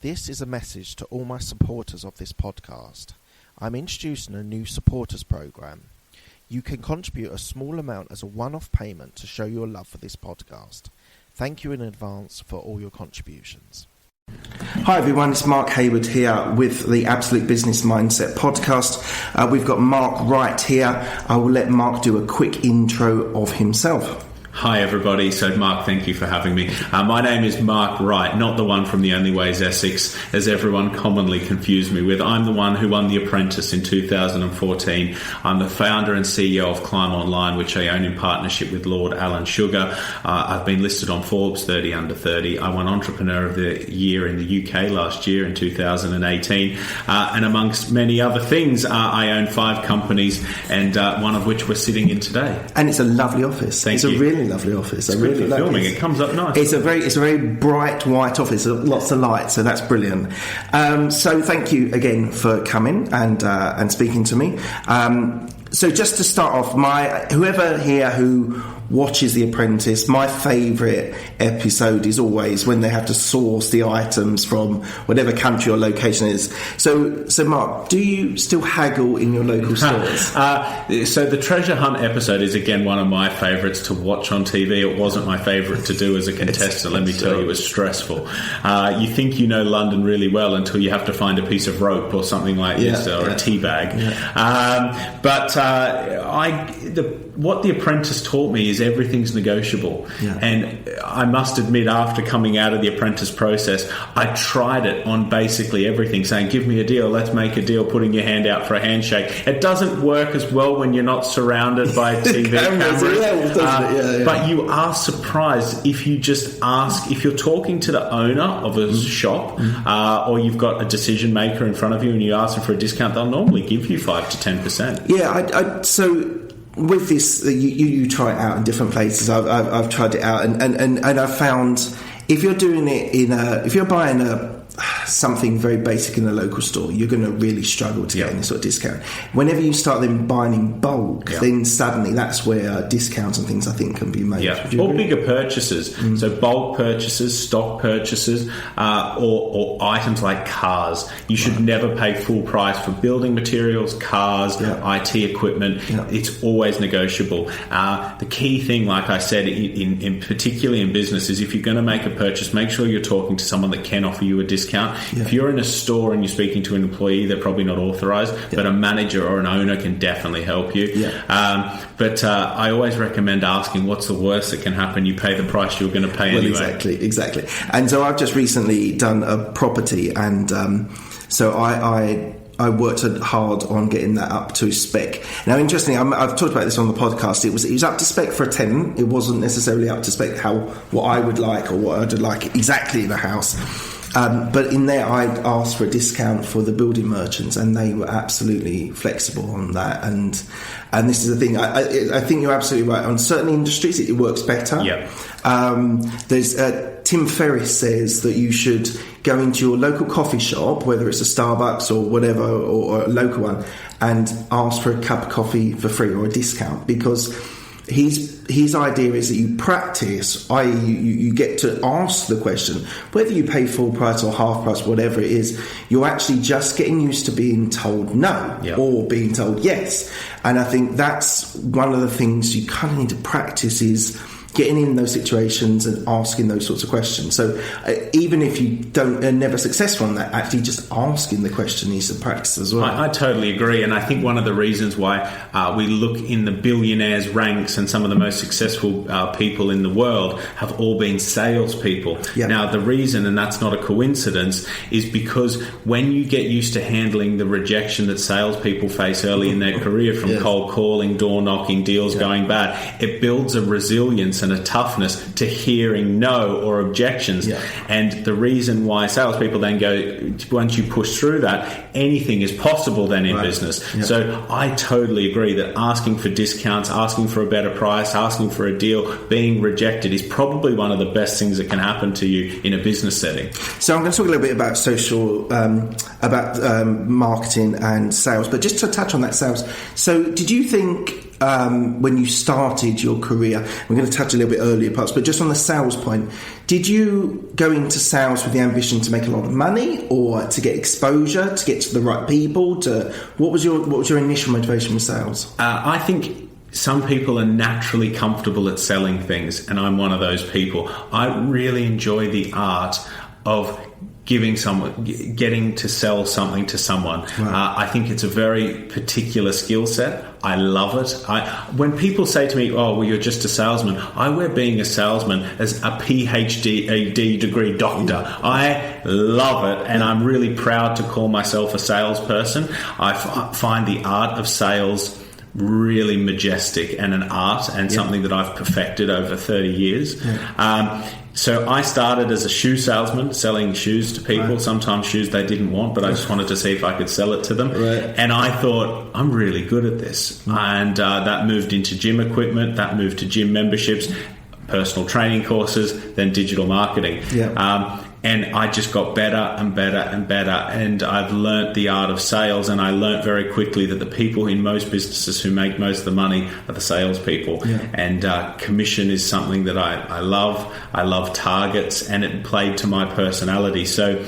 This is a message to all my supporters of this podcast. I'm introducing a new supporters program. You can contribute a small amount as a one-off payment to show your love for this podcast. Thank you in advance for all your contributions. Hi everyone, it's Mark Hayward here with the Absolute Business Mindset podcast. We've got Mark Wright here. I will let Mark do a quick intro of himself. Hi everybody, so Mark, thank you for having me. My name is Mark Wright, not the one from The Only Way is Essex, as everyone commonly confused me with. I'm the one who won The Apprentice in 2014. I'm the founder and CEO of Climb Online, which I own in partnership with Lord Alan Sugar. I've been listed on Forbes 30 Under 30. I won Entrepreneur of the Year in the UK last year in 2018. And amongst many other things, I own 5 companies, and one of which we're sitting in today. And it's a lovely office. Thank you. A really lovely office. It's good for filming. It comes up nice. It's a very bright white office. Lots of light, so that's brilliant. So thank you again for coming and speaking to me. So just to start off, whoever here who watches The Apprentice, my favourite episode is always when they have to source the items from whatever country or location it is. So Mark, do you still haggle in your local stores? So the treasure hunt episode is again one of my favourites to watch on TV. It wasn't my favourite to do as a contestant. Let me tell you, it was stressful. You think you know London really well until you have to find a piece of rope or something like this, or a tea bag. Yeah. What The Apprentice taught me is everything's negotiable. Yeah. And I must admit, after coming out of the Apprentice process, I tried it on basically everything, saying, give me a deal, let's make a deal, putting your hand out for a handshake. It doesn't work as well when you're not surrounded by TV cameras. But you are surprised if you just ask, if you're talking to the owner of a shop, or you've got a decision maker in front of you and you ask them for a discount, they'll normally give you 5 to 10%. Yeah, so with this, you try it out in different places. I've tried it out, and I've found if you're doing it if you're buying something very basic in a local store, you're going to really struggle to get any sort of discount. Whenever you start then buying in bulk, then suddenly that's where discounts and things I think can be made. Yeah, or bigger purchases. So bulk purchases, stock purchases, or items like cars. You should never pay full price for building materials, cars, IT equipment. It's always negotiable. The key thing, like I said, in particularly in business, is if you're going to make a purchase, make sure you're talking to someone that can offer you a discount. If you're in a store and you're speaking to an employee, they're probably not authorised, but a manager or an owner can definitely help you. But I always recommend asking what's the worst that can happen. You pay the price you're going to pay anyway. Exactly. And so I've just recently done a property, and so I worked hard on getting that up to spec. Now, interestingly, I've talked about this on the podcast. It was up to spec for a tenant. It wasn't necessarily up to spec what I would like or what I'd like exactly in a house. But in there, I asked for a discount for the building merchants, and they were absolutely flexible on that. And this is the thing. I think you're absolutely right. On certain industries, it works better. There's Tim Ferriss says that you should go into your local coffee shop, whether it's a Starbucks or whatever, or a local one, and ask for a cup of coffee for free or a discount, because his idea is that you practice, i.e. you get to ask the question, whether you pay full price or half price, whatever it is, you're actually just getting used to being told no or being told yes. And I think that's one of the things you kind of need to practice, is getting in those situations and asking those sorts of questions. So even if you are never successful on that, actually just asking the question is a practice as well. I totally agree, and I think one of the reasons why we look in the billionaires ranks and some of the most successful people in the world have all been salespeople. Now the reason, and that's not a coincidence, is because when you get used to handling the rejection that salespeople face early in their career from cold calling, door knocking, deals going bad, it builds a resilience and a toughness to hearing no or objections. And the reason why salespeople then go, once you push through that, anything is possible then in business. So I totally agree that asking for discounts, asking for a better price, asking for a deal, being rejected is probably one of the best things that can happen to you in a business setting. So I'm going to talk a little bit about social, about marketing and sales, but just to touch on that sales. So did you think when you started your career? We're going to touch a little bit earlier parts, but just on the sales point, did you go into sales with the ambition to make a lot of money, or to get exposure, to get to the right people? What was your initial motivation with sales? I think some people are naturally comfortable at selling things, and I'm one of those people. I really enjoy the art of getting to sell something to someone. Right. I think it's a very particular skill set. I love it. When people say to me, "Oh, well, you're just a salesman," I wear being a salesman as a PhD degree doctor. I love it, and I'm really proud to call myself a salesperson. I find the art of sales really majestic and an art, and something that I've perfected over 30 years. So I started as a shoe salesman, selling shoes to people, right. Sometimes shoes they didn't want, but I just wanted to see if I could sell it to them. Right. And I thought, I'm really good at this. And that moved into gym equipment, that moved to gym memberships, personal training courses, then digital marketing. And I just got better and better and better. And I've learnt the art of sales, and I learnt very quickly that the people in most businesses who make most of the money are the salespeople. And commission is something that I love. I love targets, and it played to my personality. So,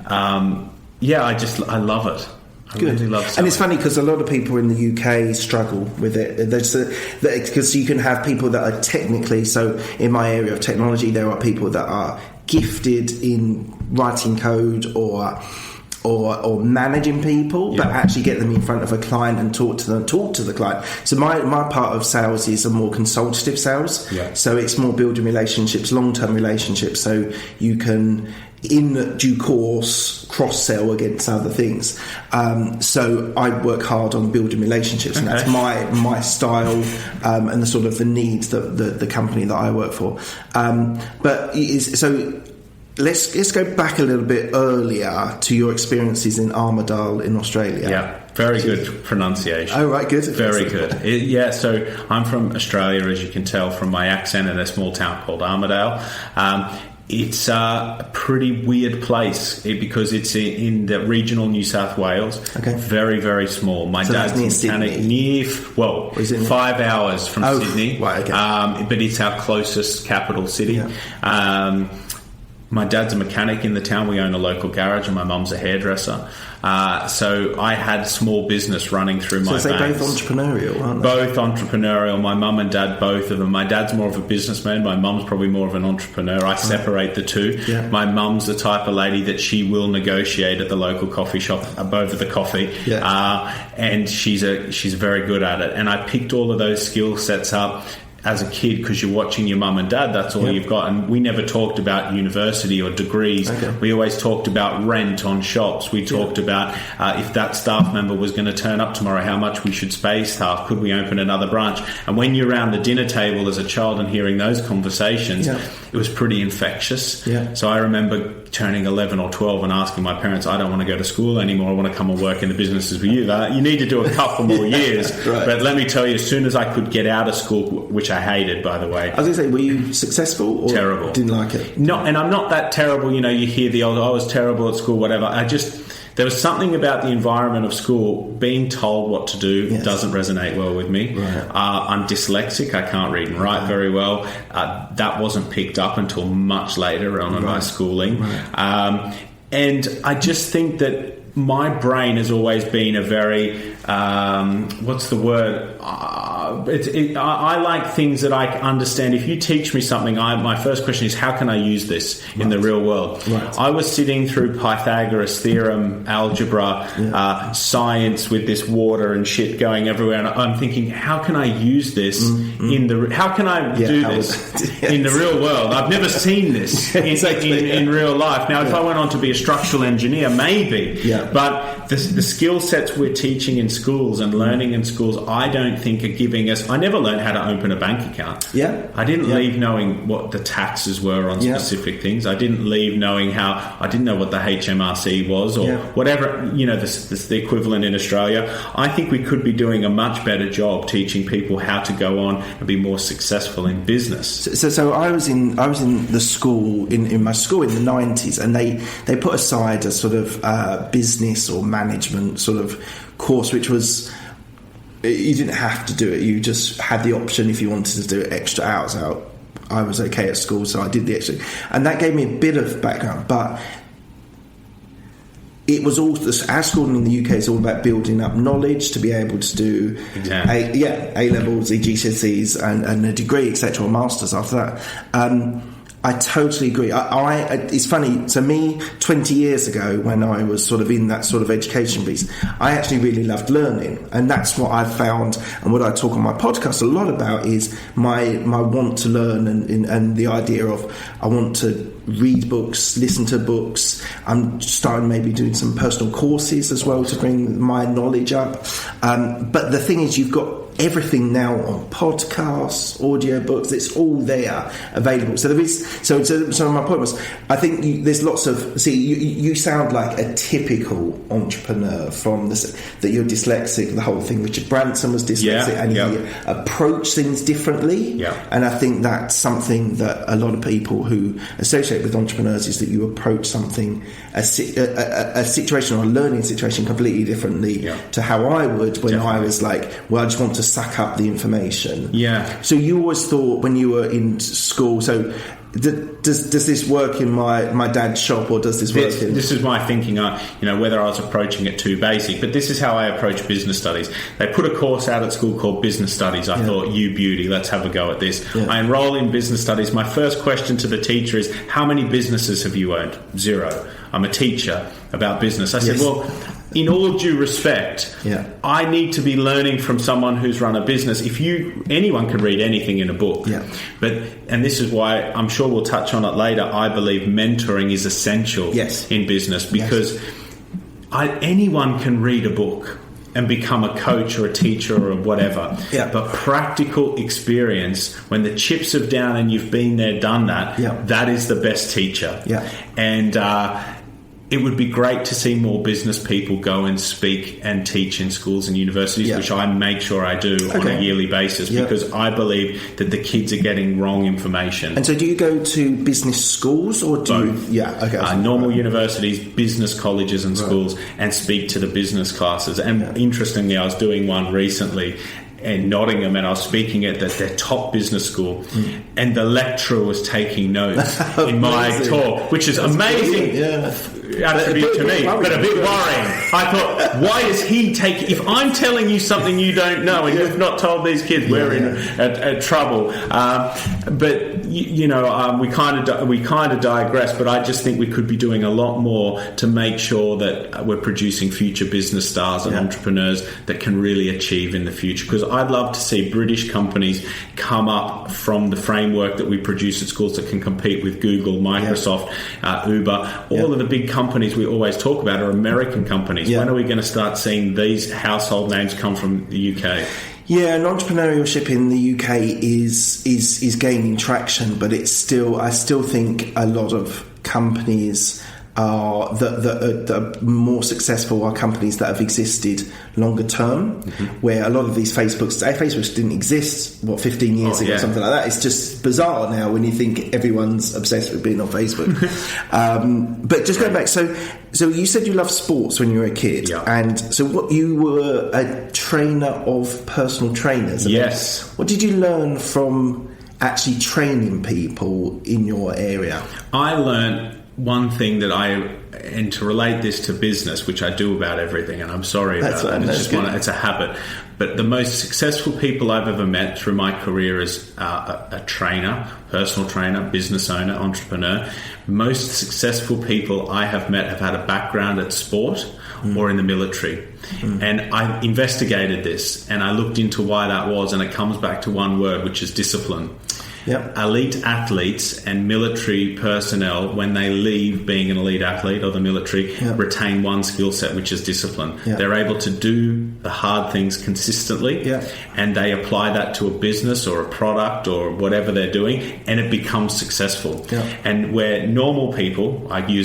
I love it. I really love selling. And it's funny because a lot of people in the UK struggle with it. Because you can have people that are technically, so in my area of technology, there are people that are gifted in writing code or managing people, but actually get them in front of a client and talk to the client. So my part of sales is a more consultative sales. So it's more building relationships, long-term relationships, so you can, in due course, cross-sell against other things. So I work hard on building relationships, and that's my style, and the sort of the needs that the company that I work for. Let's go back a little bit earlier to your experiences in Armidale in Australia. Yeah, very good pronunciation. Oh, right, good. Very good. So I'm from Australia, as you can tell from my accent, in a small town called Armidale. It's a pretty weird place because it's in the regional New South Wales. Okay. Very, very small. My dad's a mechanic. 5 hours from Sydney. Right, okay. But it's our closest capital city. Yeah. My dad's a mechanic in the town. We own a local garage, and my mum's a hairdresser. So I had small business running through my veins. So they're both entrepreneurial, aren't they? Both entrepreneurial. My mum and dad, both of them. My dad's more of a businessman. My mum's probably more of an entrepreneur. I separate the two. Yeah. My mum's the type of lady that she will negotiate at the local coffee shop over the coffee. Yeah. And she's very good at it. And I picked all of those skill sets up as a kid, because you're watching your mum and dad, that's all you've got. And we never talked about university or degrees. Okay. We always talked about rent on shops. We talked about if that staff member was going to turn up tomorrow, how much we should pay staff, could we open another branch? And when you're around the dinner table as a child and hearing those conversations, it was pretty infectious. Yeah. So I remember turning 11 or 12 and asking my parents, I don't want to go to school anymore, I want to come and work in the businesses with you. You need to do a couple more years. Right. But let me tell you, as soon as I could get out of school, which I hated, by the way. I was going to say, were you successful or terrible? Didn't like it? No, and I'm not that terrible. You know, you hear the old, I was terrible at school, whatever. There was something about the environment of school, being told what to do doesn't resonate well with me. Right. I'm dyslexic. I can't read and write very well. That wasn't picked up until much later on in my schooling. Right. And I just think that my brain has always been a very, what's the word? I like things that I understand. If you teach me something, my first question is, how can I use this in the real world? Right. I was sitting through Pythagoras theorem, algebra, science with this water and shit going everywhere, and I'm thinking, how can I use this in the real world? I've never seen this in real life. Now, if I went on to be a structural engineer, maybe. Yeah. But the skill sets we're teaching in schools and learning in schools, I don't think are giving us. I never learned how to open a bank account. Yeah. I didn't leave knowing what the taxes were on specific things. I didn't leave knowing I didn't know what the HMRC was or whatever, the equivalent in Australia. I think we could be doing a much better job teaching people how to go on and be more successful in business. So I was in the school, in my school in the 90s, and they put aside a sort of business or management sort of course, which was you didn't have to do it. You just had the option if you wanted to do it extra hours out. I was okay at school, so I did the extra, and that gave me a bit of background. But it was all, our schooling in the UK is all about building up knowledge to be able to do A levels, GCSEs, and a degree, etc., or masters after that. I totally agree. It's funny. So me, 20 years ago, when I was sort of in that sort of education piece, I actually really loved learning, and that's what I've found. And what I talk on my podcast a lot about is my want to learn, and the idea of I want to read books, listen to books. I'm starting maybe doing some personal courses as well to bring my knowledge up. But the thing is, you've got everything now on podcasts, audiobooks, it's all there available. So there is, so my point was, I think there's lots of, you sound like a typical entrepreneur from this, that you're dyslexic, the whole thing. Richard Branson was dyslexic, and he approached things differently. And I think that's something that a lot of people who associate with entrepreneurs is that you approach something, a situation or a learning situation completely differently to how I would when I was like, well, I just want to suck up the information. So you always thought when you were in school, so does this work in my dad's shop, or does this work in... This is my thinking, whether I was approaching it too basic, but this is how I approach business studies. They put a course out at school called Business Studies. I thought, you beauty, let's have a go at this. I enroll in Business Studies. My first question to the teacher is, how many businesses have you owned? 0. I'm a teacher about business. I said, well, in all due respect, I need to be learning from someone who's run a business. Anyone can read anything in a book, and this is why I'm sure we'll touch on it later. I believe mentoring is essential in business, because anyone can read a book and become a coach or a teacher or whatever. But practical experience, when the chips are down and you've been there, done that, that is the best teacher. And it would be great to see more business people go and speak and teach in schools and universities, which I make sure I do on a yearly basis, because I believe that the kids are getting wrong information. And so do you go to business schools, or do you... normal universities, business colleges and schools, and speak to the business classes. And interestingly, I was doing one recently in Nottingham, and I was speaking at their top business school, and the lecturer was taking notes in my talk, which is amazing. Attribute to me, but a bit worrying. I thought, why is he taking... If I'm telling you something you don't know, and you've not told these kids, we're in trouble. But we kind of digress. But I just think we could be doing a lot more to make sure that we're producing future business stars and entrepreneurs that can really achieve in the future. Because I'd love to see British companies come up from the framework that we produce at schools that can compete with Google, Microsoft, Uber. All of the big companies we always talk about are American companies. When are we going to start seeing these household names come from the UK? And entrepreneurship in the UK is gaining traction, but I still think a lot of companies are that are more successful are companies that have existed longer term, where a lot of these Facebooks didn't exist 15 years ago, something like that. It's just bizarre now when you think everyone's obsessed with being on Facebook. But just going back, so you said you loved sports when you were a kid, and so you were a trainer of personal trainers. What did you learn from actually training people in your area? I learned one thing and to relate this to business, which I do about everything, and I'm sorry about that. It's a habit. But the most successful people I've ever met through my career as a trainer, personal trainer, business owner, entrepreneur, most successful people I have met have had a background at sport or in the military. And I investigated this, and I looked into why that was, and it comes back to one word, which is discipline. Elite athletes and military personnel, when they leave being an elite athlete or the military, retain one skill set, which is discipline. They're able to do the hard things consistently, and they apply that to a business or a product or whatever they're doing, and it becomes successful. And where normal people, you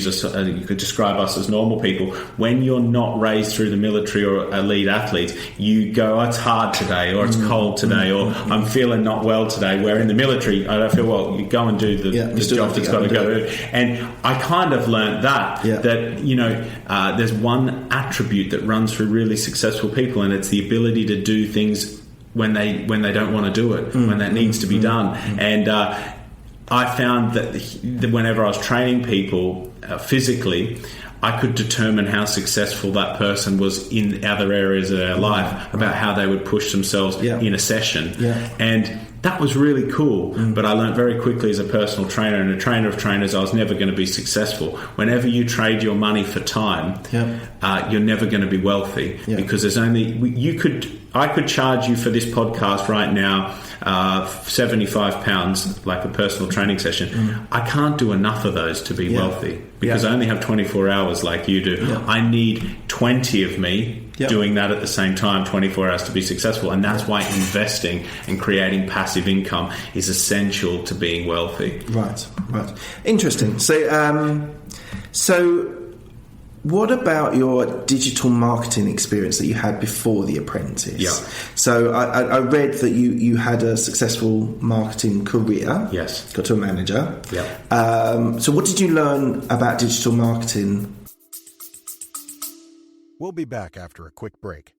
could describe us as normal people, when you're not raised through the military or elite athletes, you go, it's hard today, or it's cold today, or I'm feeling not well today, where in the military territory. I feel, well, you go and do the job that's got to go. And I kind of learned that there's one attribute that runs through really successful people, and it's the ability to do things when they don't want to do it, when that needs to be done. And I found that whenever I was training people physically, I could determine how successful that person was in other areas of their life, about how they would push themselves in a session. And that was really cool. But I learned very quickly as a personal trainer and a trainer of trainers, I was never going to be successful. Whenever you trade your money for time, you're never going to be wealthy, because there's only I could charge you for this podcast right now £75, like a personal training session. I can't do enough of those to be wealthy, because I only have 24 hours like you do. I need 20 of me doing that at the same time, 24 hours, to be successful. And that's why investing and creating passive income is essential to being wealthy. Right. Interesting. So what about your digital marketing experience that you had before The Apprentice? So I read that you had a successful marketing career. Yes. Got to a manager. So what did you learn about digital marketing? We'll be back after a quick break.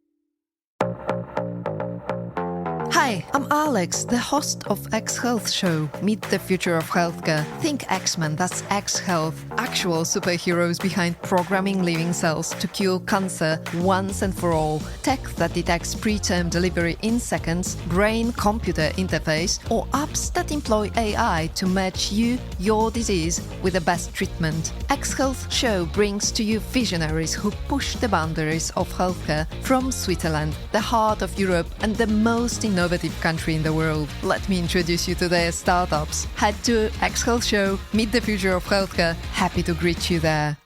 Hi, I'm Alex, the host of X Health Show. Meet the future of healthcare. Think X-Men, that's X Health. Actual superheroes behind programming living cells to cure cancer once and for all. Tech that detects preterm delivery in seconds, brain-computer interface, or apps that employ AI to match you, your disease, with the best treatment. X Health Show brings to you visionaries who push the boundaries of healthcare from Switzerland, the heart of Europe and the most innovative country in the world. Let me introduce you to their startups. Head to X Health Show, meet the future of healthcare. Happy to greet you there.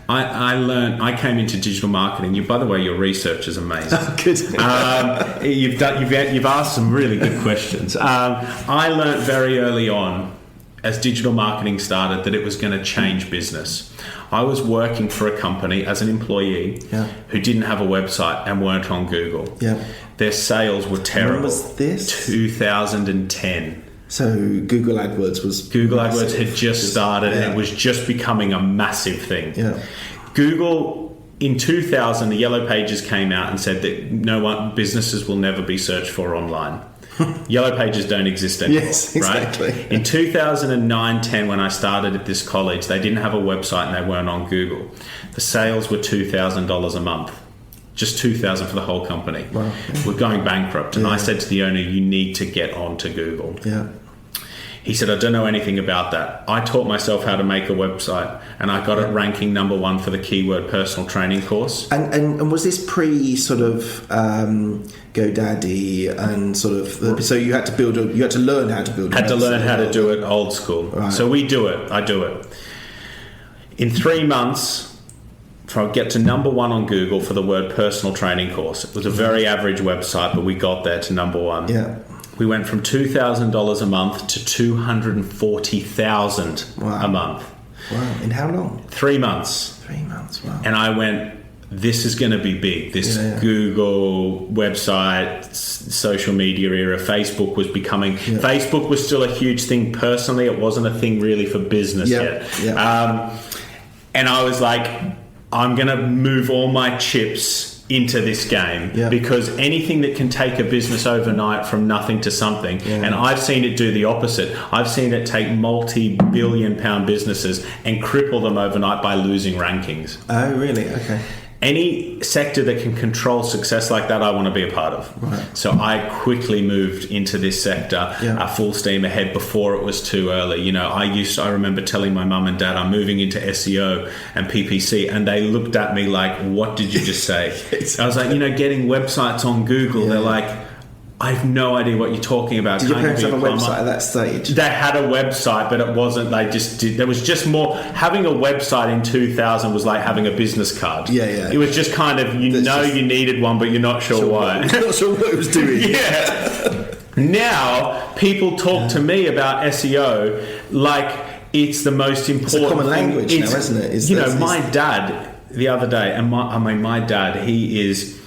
I came into digital marketing. By the way, your research is amazing. Good. You've asked some really good questions. I learned very early on, as digital marketing started, that it was going to change business. I was working for a company as an employee who didn't have a website and weren't on Google. Their sales were terrible. When was this? 2010. So Google AdWords AdWords had just started and it was just becoming a massive thing. Google, in 2000, the Yellow Pages came out and said that businesses will never be searched for online. Yellow Pages don't exist anymore. Yes, exactly. Right? In 2009-10, when I started at this college, they didn't have a website and they weren't on Google. The sales were $2,000 a month. Just $2,000 for the whole company. Wow. We're going bankrupt. And I said to the owner, you need to get onto Google. He said, I don't know anything about that. I taught myself how to make a website, and I got it ranking number 1 for the keyword personal training course. And was this pre sort of GoDaddy and sort of so you had to learn how to build. Had to learn how to do it old school. Right. So I do it. In 3 months, I get to number 1 on Google for the word personal training course. It was a very average website, but we got there to number 1. We went from $2,000 a month to $240,000 a month. Wow. In how long? 3 months. 3 months, wow. And I went, this is going to be big. This Google website, social media era. Facebook was becoming... Facebook was still a huge thing personally. It wasn't a thing really for business yet. And I was like, I'm going to move all my chips into this game because anything that can take a business overnight from nothing to something, and I've seen it do the opposite. I've seen it take multi-billion pound businesses and cripple them overnight by losing rankings. Oh, really? Okay. Any sector that can control success like that, I want to be a part of. Right. So I quickly moved into this sector, full steam ahead before it was too early. I remember telling my mum and dad I'm moving into SEO and PPC, and they looked at me like, "What did you just say?" I was like, getting websites on Google. They're like, I have no idea what you're talking about. Did your parents have a website at that stage? They had a website, but it wasn't. They just did. There was just more. Having a website in 2000 was like having a business card. It was just kind of you needed one, but you're not sure why. You're not sure what it was doing. Now people talk to me about SEO like it's the most important. It's a common language now, isn't it? My dad the other day, and my dad, he is.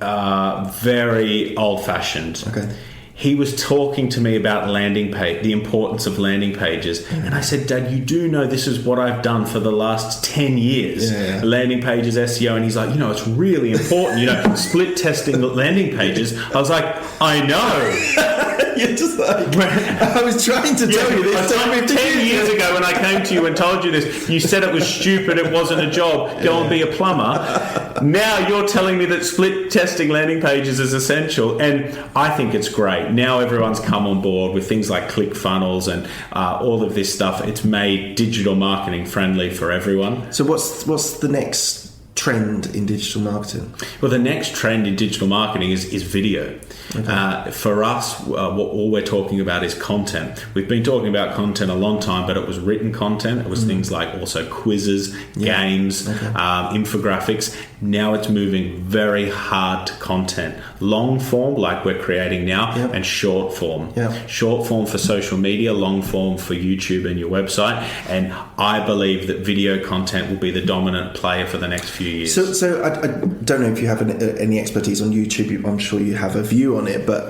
very old-fashioned. Okay. He was talking to me about the importance of landing pages. And I said, Dad, you do know this is what I've done for the last 10 years. Yeah. Landing pages, SEO. And he's like, it's really important, split testing landing pages. I was like, I know. You're just like, I was trying to tell you this. 10 years ago when I came to you and told you this, you said it was stupid, it wasn't a job, go and be a plumber. Now you're telling me that split testing landing pages is essential, and I think it's great. Now everyone's come on board with things like ClickFunnels and all of this stuff. It's made digital marketing friendly for everyone. So what's the next trend in digital marketing? Well, the next trend in digital marketing is video. Okay. For us, all we're talking about is content. We've been talking about content a long time, but it was written content. It was things like also quizzes, games, infographics. Now it's moving very hard to content. Long form, like we're creating now, and short form. Short form for social media, long form for YouTube and your website. And I believe that video content will be the dominant player for the next few years. So I don't know if you have any expertise on YouTube. I'm sure you have a view on it, but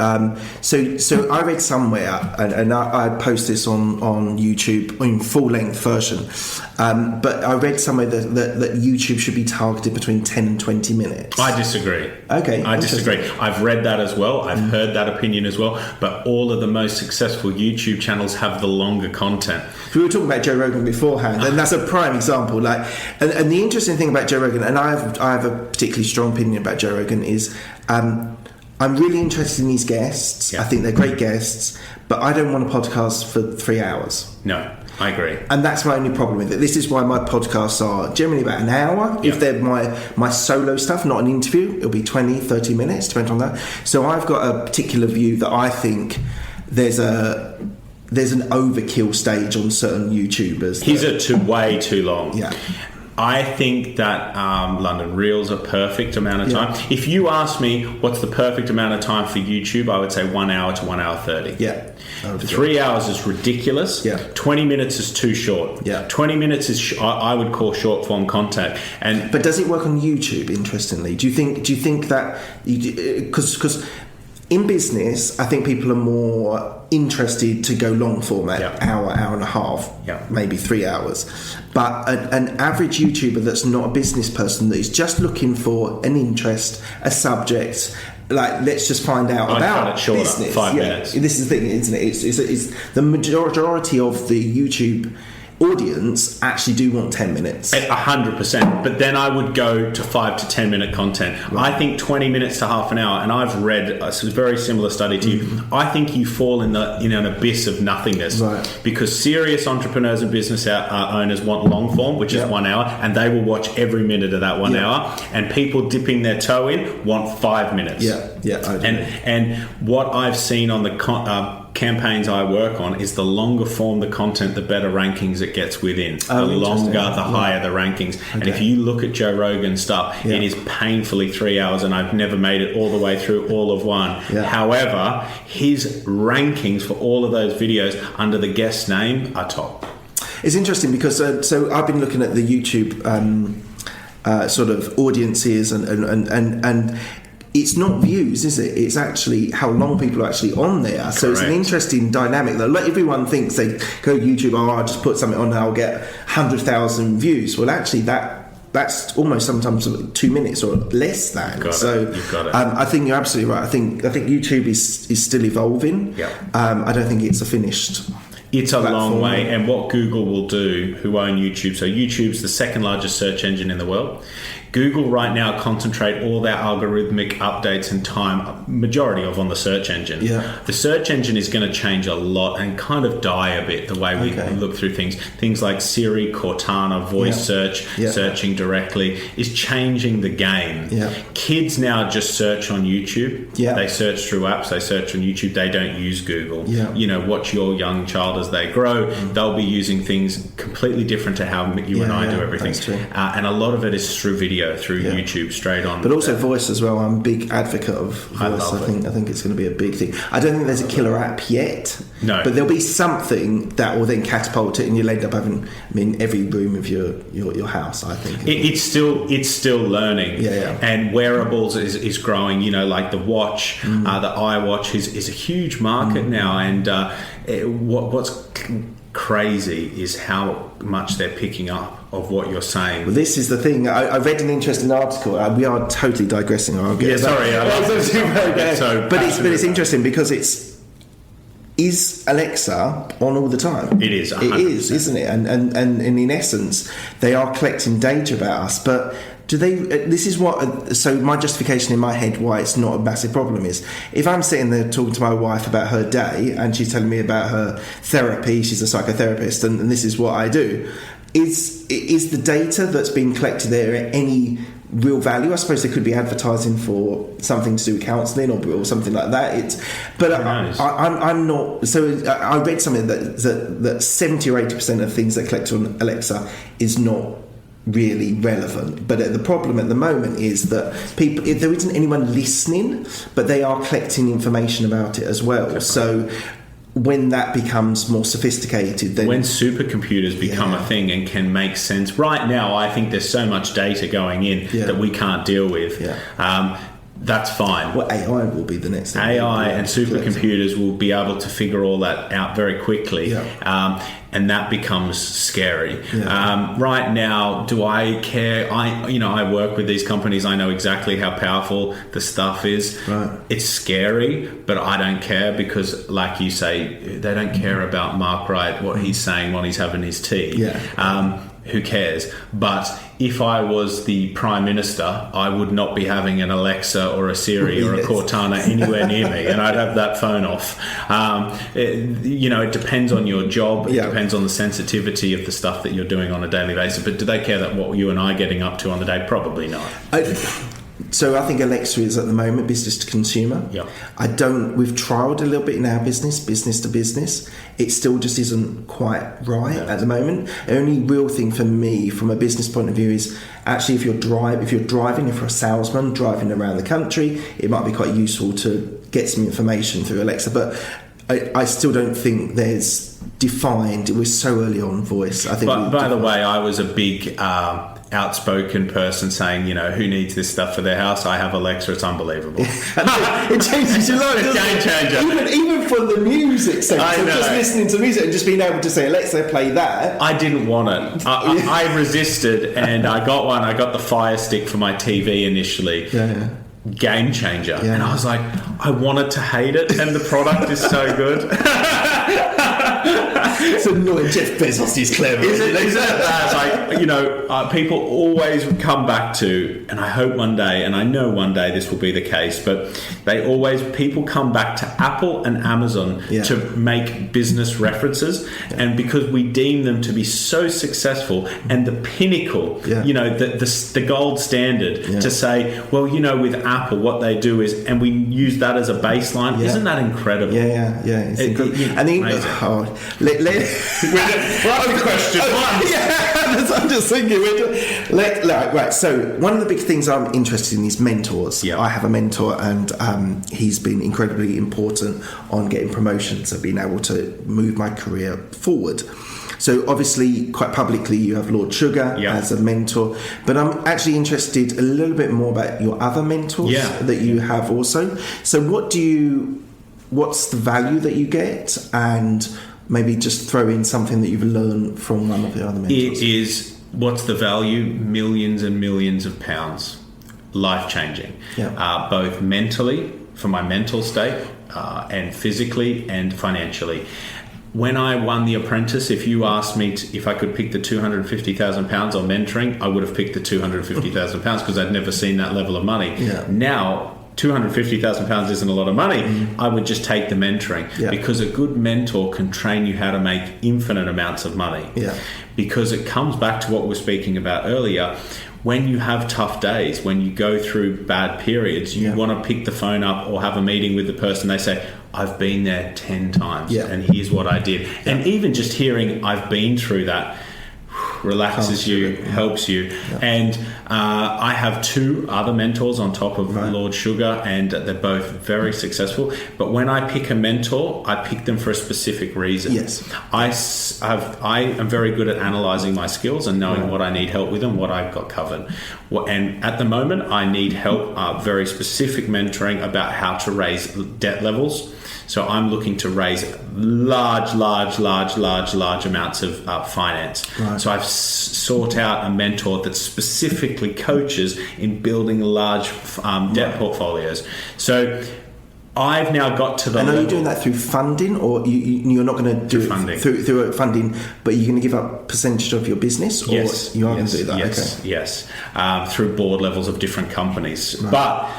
so I read somewhere, and I post this on YouTube in full length version, but I read somewhere that YouTube should be targeted between 10 and 20 minutes. I disagree. Okay, I disagree. I've read that as well. I've heard that opinion as well, but all of the most successful YouTube channels have the longer content. We were talking about Joe Rogan beforehand, and that's a prime example. And the interesting thing about Joe Rogan, and I have a particularly strong opinion about Joe Rogan, is I'm really interested in these guests. I think they're great guests, but I don't want a podcast for 3 hours. No, I agree. And that's my only problem with it. This is why my podcasts are generally about an hour. If they're my solo stuff, not an interview, it'll be 20, 30 minutes, depending on that. So I've got a particular view that I think there's an overkill stage on certain YouTubers. He's way too long. Yeah. I think that London Reels are perfect amount of time. If you ask me what's the perfect amount of time for YouTube, I would say 1 hour to 1 hour 30. Yeah. 3 hours is ridiculous. 20 minutes is too short. 20 minutes is I would call short form content. But does it work on YouTube? Interestingly, do you think that because in business, I think people are more interested to go long format, hour and a half, maybe 3 hours. But an average YouTuber that's not a business person, that is just looking for an interest, a subject, like let's just find out about business. 5 minutes. This is the thing, isn't it? It's the majority of the YouTube audience actually do want 10 minutes. 100%. But then I would go to 5 to 10 minute content. I think 20 minutes to half an hour, and I've read a very similar study to you. I think you fall in an abyss of nothingness, because serious entrepreneurs and business owners want long form, which is 1 hour, and they will watch every minute of that 1 hour. And people dipping their toe in want 5 minutes. And what I've seen on the campaigns I work on is the longer form the content, the better rankings it gets within. The longer, the higher the rankings. And if you look at Joe Rogan's stuff, it is painfully 3 hours, and I've never made it all the way through all of one. However, his rankings for all of those videos under the guest name are top. It's interesting because so I've been looking at the YouTube sort of audiences and it's not views, is it? It's actually how long people are actually on there. Correct. So it's an interesting dynamic that everyone thinks they go YouTube, I'll just put something on and I'll get 100,000 views. Well, actually that's almost sometimes 2 minutes or less than. You've got it. I think you're absolutely right. I think YouTube is still evolving. I don't think it's a finished. It's a long way, and what Google will do, who own YouTube, so YouTube's the second largest search engine in the world. Google right now concentrate all their algorithmic updates and time, majority of on the search engine. The search engine is going to change a lot and kind of die a bit, the way we look through things. Things like Siri, Cortana, voice search, searching directly is changing the game. Kids now just search on YouTube. They search through apps, they search on YouTube, they don't use Google. Watch your young child as they grow. They'll be using things completely different to how you and I do everything. And a lot of it is through video, through YouTube, straight on. But also voice as well. I'm a big advocate of voice. I think it's going to be a big thing. I don't think there's a killer app yet. No. But there'll be something that will then catapult it, and you'll end up having, every room of your house, I think. It's still learning. Yeah. And wearables is growing, like the watch, the iWatch is a huge market now. And what's crazy is how much they're picking up of what you're saying. Well, this is the thing. I read an interesting article. We are totally digressing. But it's interesting because is Alexa on all the time? It is. 100%. It is, isn't it? And in essence, they are collecting data about us. But do they? This is what. So my justification in my head why it's not a massive problem is if I'm sitting there talking to my wife about her day and she's telling me about her therapy. She's a psychotherapist, and this is what I do. Is the data that's being collected there any real value? I suppose there could be advertising for something to do with counselling or something like that. I'm not. So I read something that 70 or 80% of things that collect on Alexa is not really relevant. But the problem at the moment is that there isn't anyone listening, but they are collecting information about it as well. Okay. So when that becomes more sophisticated, then when supercomputers become a thing and can make sense. Right now, I think there's so much data going in that we can't deal with. That's fine. Well, AI will be the next thing. AI and supercomputers will be able to figure all that out very quickly. And that becomes scary. Right now, do I care? I work with these companies. I know exactly how powerful the stuff is. Right. It's scary, but I don't care because, like you say, they don't care about Mark Wright, what he's saying while he's having his tea. Who cares? But if I was the Prime Minister, I would not be having an Alexa or a Siri or a Cortana anywhere near me, and I'd have that phone off. It depends on your job. It depends on the sensitivity of the stuff that you're doing on a daily basis. But do they care that what you and I are getting up to on the day? Probably not. So I think Alexa is at the moment business to consumer. We've trialled a little bit in our business to business. It still just isn't quite right at the moment. The only real thing for me from a business point of view is actually if you're a salesman driving around the country, it might be quite useful to get some information through Alexa. But I still don't think there's defined. It was so early on voice. I think. But by the way, I was a big outspoken person saying, who needs this stuff for their house? I have Alexa. It's unbelievable. It changes your life. It's a game changer. Even for the music sector, just listening to music and just being able to say, Alexa, play that. I didn't want it. I resisted, and I got one. I got the Fire Stick for my TV initially. Game changer. And I was like, I wanted to hate it, and the product is so good. It's annoying. Jeff Bezos is clever. Is it that? People always come back to, and I hope one day, and I know one day this will be the case, but people come back to Apple and Amazon to make business references, and because we deem them to be so successful and the pinnacle, the gold standard to say, well, with Apple, what they do is, and we use that as a baseline. Isn't that incredible? It's incredible. Question one. I'm just thinking. Right. So one of the big things I'm interested in is mentors. I have a mentor, and he's been incredibly important on getting promotions and being able to move my career forward. So obviously, quite publicly, you have Lord Sugar as a mentor, but I'm actually interested a little bit more about your other mentors that you have also. So what's the value that you get, and maybe just throw in something that you've learned from one of the other mentors. It is, what's the value? Millions and millions of pounds. Life-changing. Both mentally, for my mental state, and physically and financially. When I won the Apprentice, if you asked me if I could pick the £250,000 on mentoring, I would have picked the £250,000 because I'd never seen that level of money. Now, £250,000 isn't a lot of money. I would just take the mentoring because a good mentor can train you how to make infinite amounts of money. Because it comes back to what we were speaking about earlier. When you have tough days, when you go through bad periods, you want to pick the phone up or have a meeting with the person. They say, I've been there 10 times and here's what I did. And even just hearing I've been through that, relaxes you, helps you. Yeah. And I have 2 other mentors on top of Lord Sugar, and they're both very successful. But when I pick a mentor, I pick them for a specific reason. Yes. I am very good at analysing my skills and knowing what I need help with and what I've got covered. And at the moment, I need help, very specific mentoring about how to raise debt levels. So I'm looking to raise large amounts of finance. Right. So I've sought out a mentor that specifically coaches in building large debt portfolios. So I've now got to the. And are you doing that through funding, or you're not going to do funding. It through funding, but you're going to give up percentage of your business? Or yes, you are going to do that. Yes. Through board levels of different companies, right. But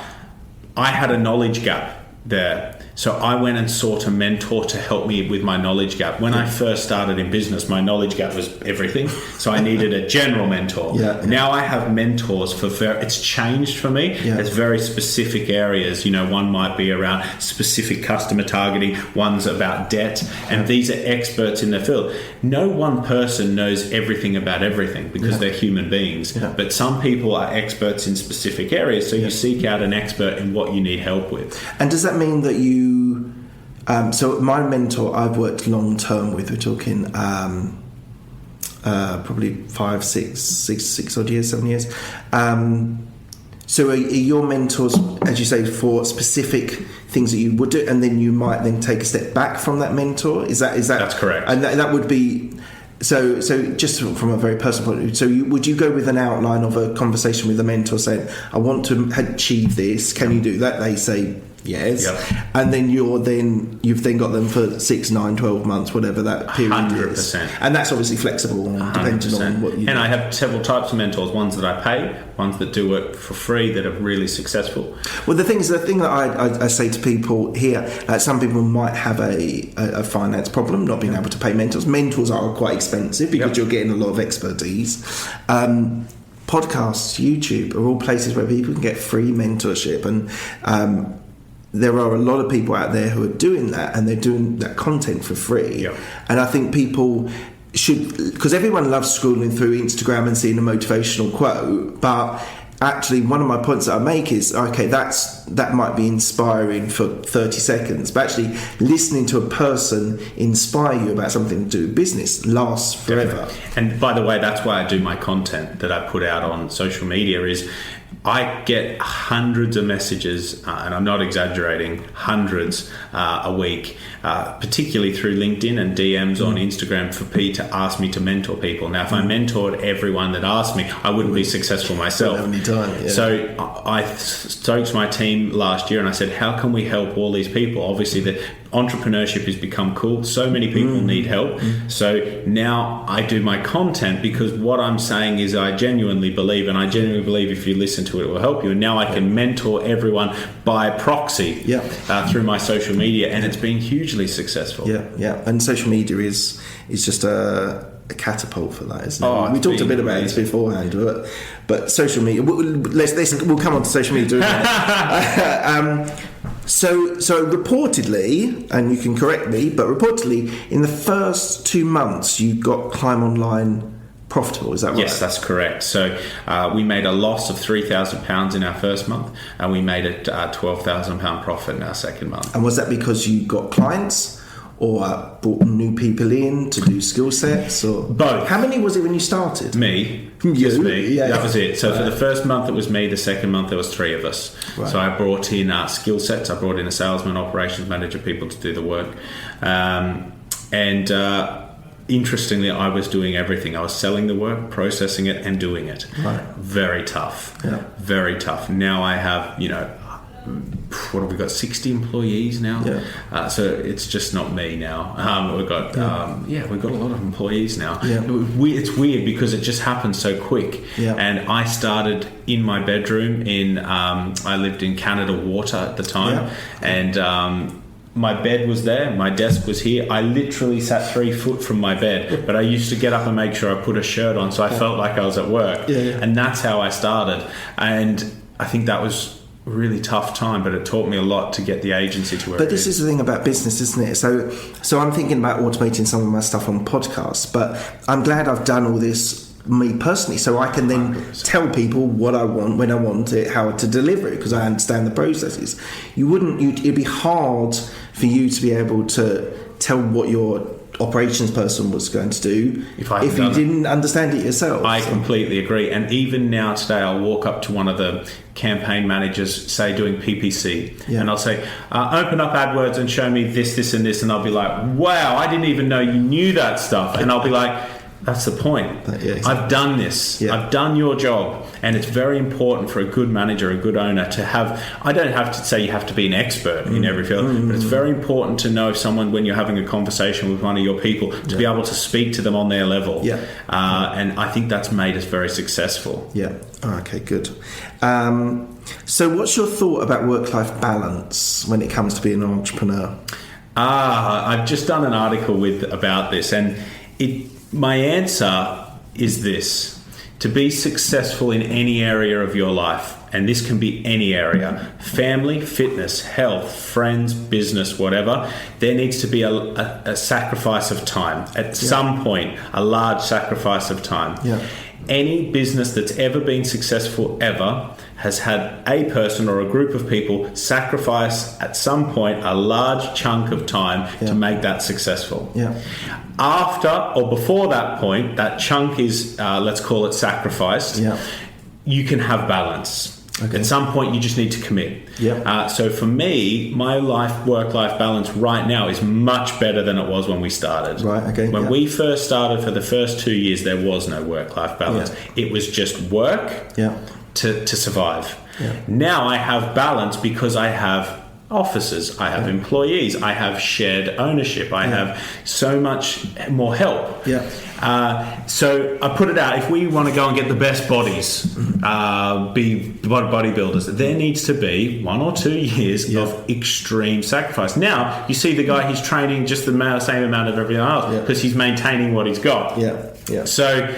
I had a knowledge gap there. So I went and sought a mentor to help me with my knowledge gap. When I first started in business, my knowledge gap was everything. So I needed a general mentor. Now I have mentors for it's changed for me. There's very specific areas. One might be around specific customer targeting. One's about debt. And these are experts in their field. No one person knows everything about everything because they're human beings. But some people are experts in specific areas. So you seek out an expert in what you need help with. And does that mean that you so my mentor I've worked long term with, we're talking probably 5, 6 odd years, 7 years. So are your mentors, as you say, for specific things that you would do, and then you might then take a step back from that mentor? Is that That's correct. And that would be so just from a very personal point of view, so would you go with an outline of a conversation with a mentor saying, I want to achieve this, can you do that? They say yes. And then you've then got them for 6, 9, 12 months, whatever that period 100%. is. And that's obviously flexible depending on what you do. And I have several types of mentors, ones that I pay, ones that do work for free that are really successful. Well, the thing that I say to people here, some people might have a finance problem, not being able to pay mentors. Mentors are quite expensive because you're getting a lot of expertise. Podcasts, YouTube are all places where people can get free mentorship, and there are a lot of people out there who are doing that, and they're doing that content for free. And I think people should, because everyone loves scrolling through Instagram and seeing a motivational quote, but actually one of my points that I make is, okay, that might be inspiring for 30 seconds, but actually listening to a person inspire you about something to do with business lasts forever. And by the way, that's why I do my content that I put out on social media. Is I get hundreds of messages, and I'm not exaggerating, hundreds a week, particularly through LinkedIn and DMs on Instagram for Pete to ask me to mentor people. Now, if I mentored everyone that asked me, I wouldn't be successful myself. So I stoked my team last year and I said, how can we help all these people? Obviously, the entrepreneurship has become cool. So many people need help. So now I do my content because what I'm saying is I genuinely believe, and I genuinely believe if you listen to it, it will help you. And now I can mentor everyone by proxy through my social media, and it's been hugely successful. And social media is just a catapult for that, isn't it? We talked a bit about this beforehand, but social media. We'll come on to social media. So reportedly, and you can correct me, but reportedly, in the first 2 months, you got Climb Online profitable. Is that right? Yes, that's correct. So we made a loss of £3,000 in our first month, and we made a £12,000 profit in our second month. And was that because you got clients, or brought new people in to do skill sets, or both? How many was it when you started? Me. Just me. That was it. So for the first month it was me, the second month there was 3 of us. So I brought in skill sets. I brought in a salesman, operations manager, people to do the work, and interestingly, I was doing everything. I was selling the work, processing it, and doing it. Very tough. Very tough. Now I have, what have we got? 60 employees now. So it's just not me now. We've got we've got a lot of employees now. It's weird because it just happened so quick. And I started in my bedroom I lived in Canada Water at the time, and my bed was there, my desk was here. I literally sat 3 foot from my bed, but I used to get up and make sure I put a shirt on so I felt like I was at work. And that's how I started. And I think that was really tough time, but it taught me a lot to get the agency to where But this is the thing about business, isn't it? So I'm thinking about automating some of my stuff on podcasts, but I'm glad I've done all this me personally, so I can then 100%. tell people what I want, when I want it, how to deliver it, because I understand the processes. It'd be hard for you to be able to tell what your operations person was going to do if you didn't understand it yourself. I completely agree. And even now today, I'll walk up to one of the campaign managers, say doing PPC, and I'll say, open up AdWords and show me this, this and this, and they'll be like, wow, I didn't even know you knew that stuff. And I'll be like, that's the point. Yeah, exactly. I've done this. I've done your job. And it's very important for a good manager, a good owner to have, I don't have to say you have to be an expert in every field, but it's very important to know someone when you're having a conversation with one of your people to be able to speak to them on their level. And I think that's made us very successful. Yeah. Okay, good. So what's your thought about work-life balance when it comes to being an entrepreneur? I've just done an article about this, and my answer is this. To be successful in any area of your life, and this can be any area, family, fitness, health, friends, business, whatever, there needs to be a sacrifice of time. At some point, a large sacrifice of time. Any business that's ever been successful ever has had a person or a group of people sacrifice at some point a large chunk of time to make that successful. After or before that point, that chunk is, let's call it sacrificed, you can have balance. At some point, you just need to commit. So for me, my work-life balance right now is much better than it was when we started. When we first started, for the first 2 years, there was no work-life balance. It was just work to survive. Now I have balance because I have offices, I have employees, I have shared ownership, I have so much more help. So I put it out, if we want to go and get the best bodies, be bodybuilders, there needs to be 1 or 2 years of extreme sacrifice. Now, you see the guy, he's training just the same amount of everything else because he's maintaining what he's got. So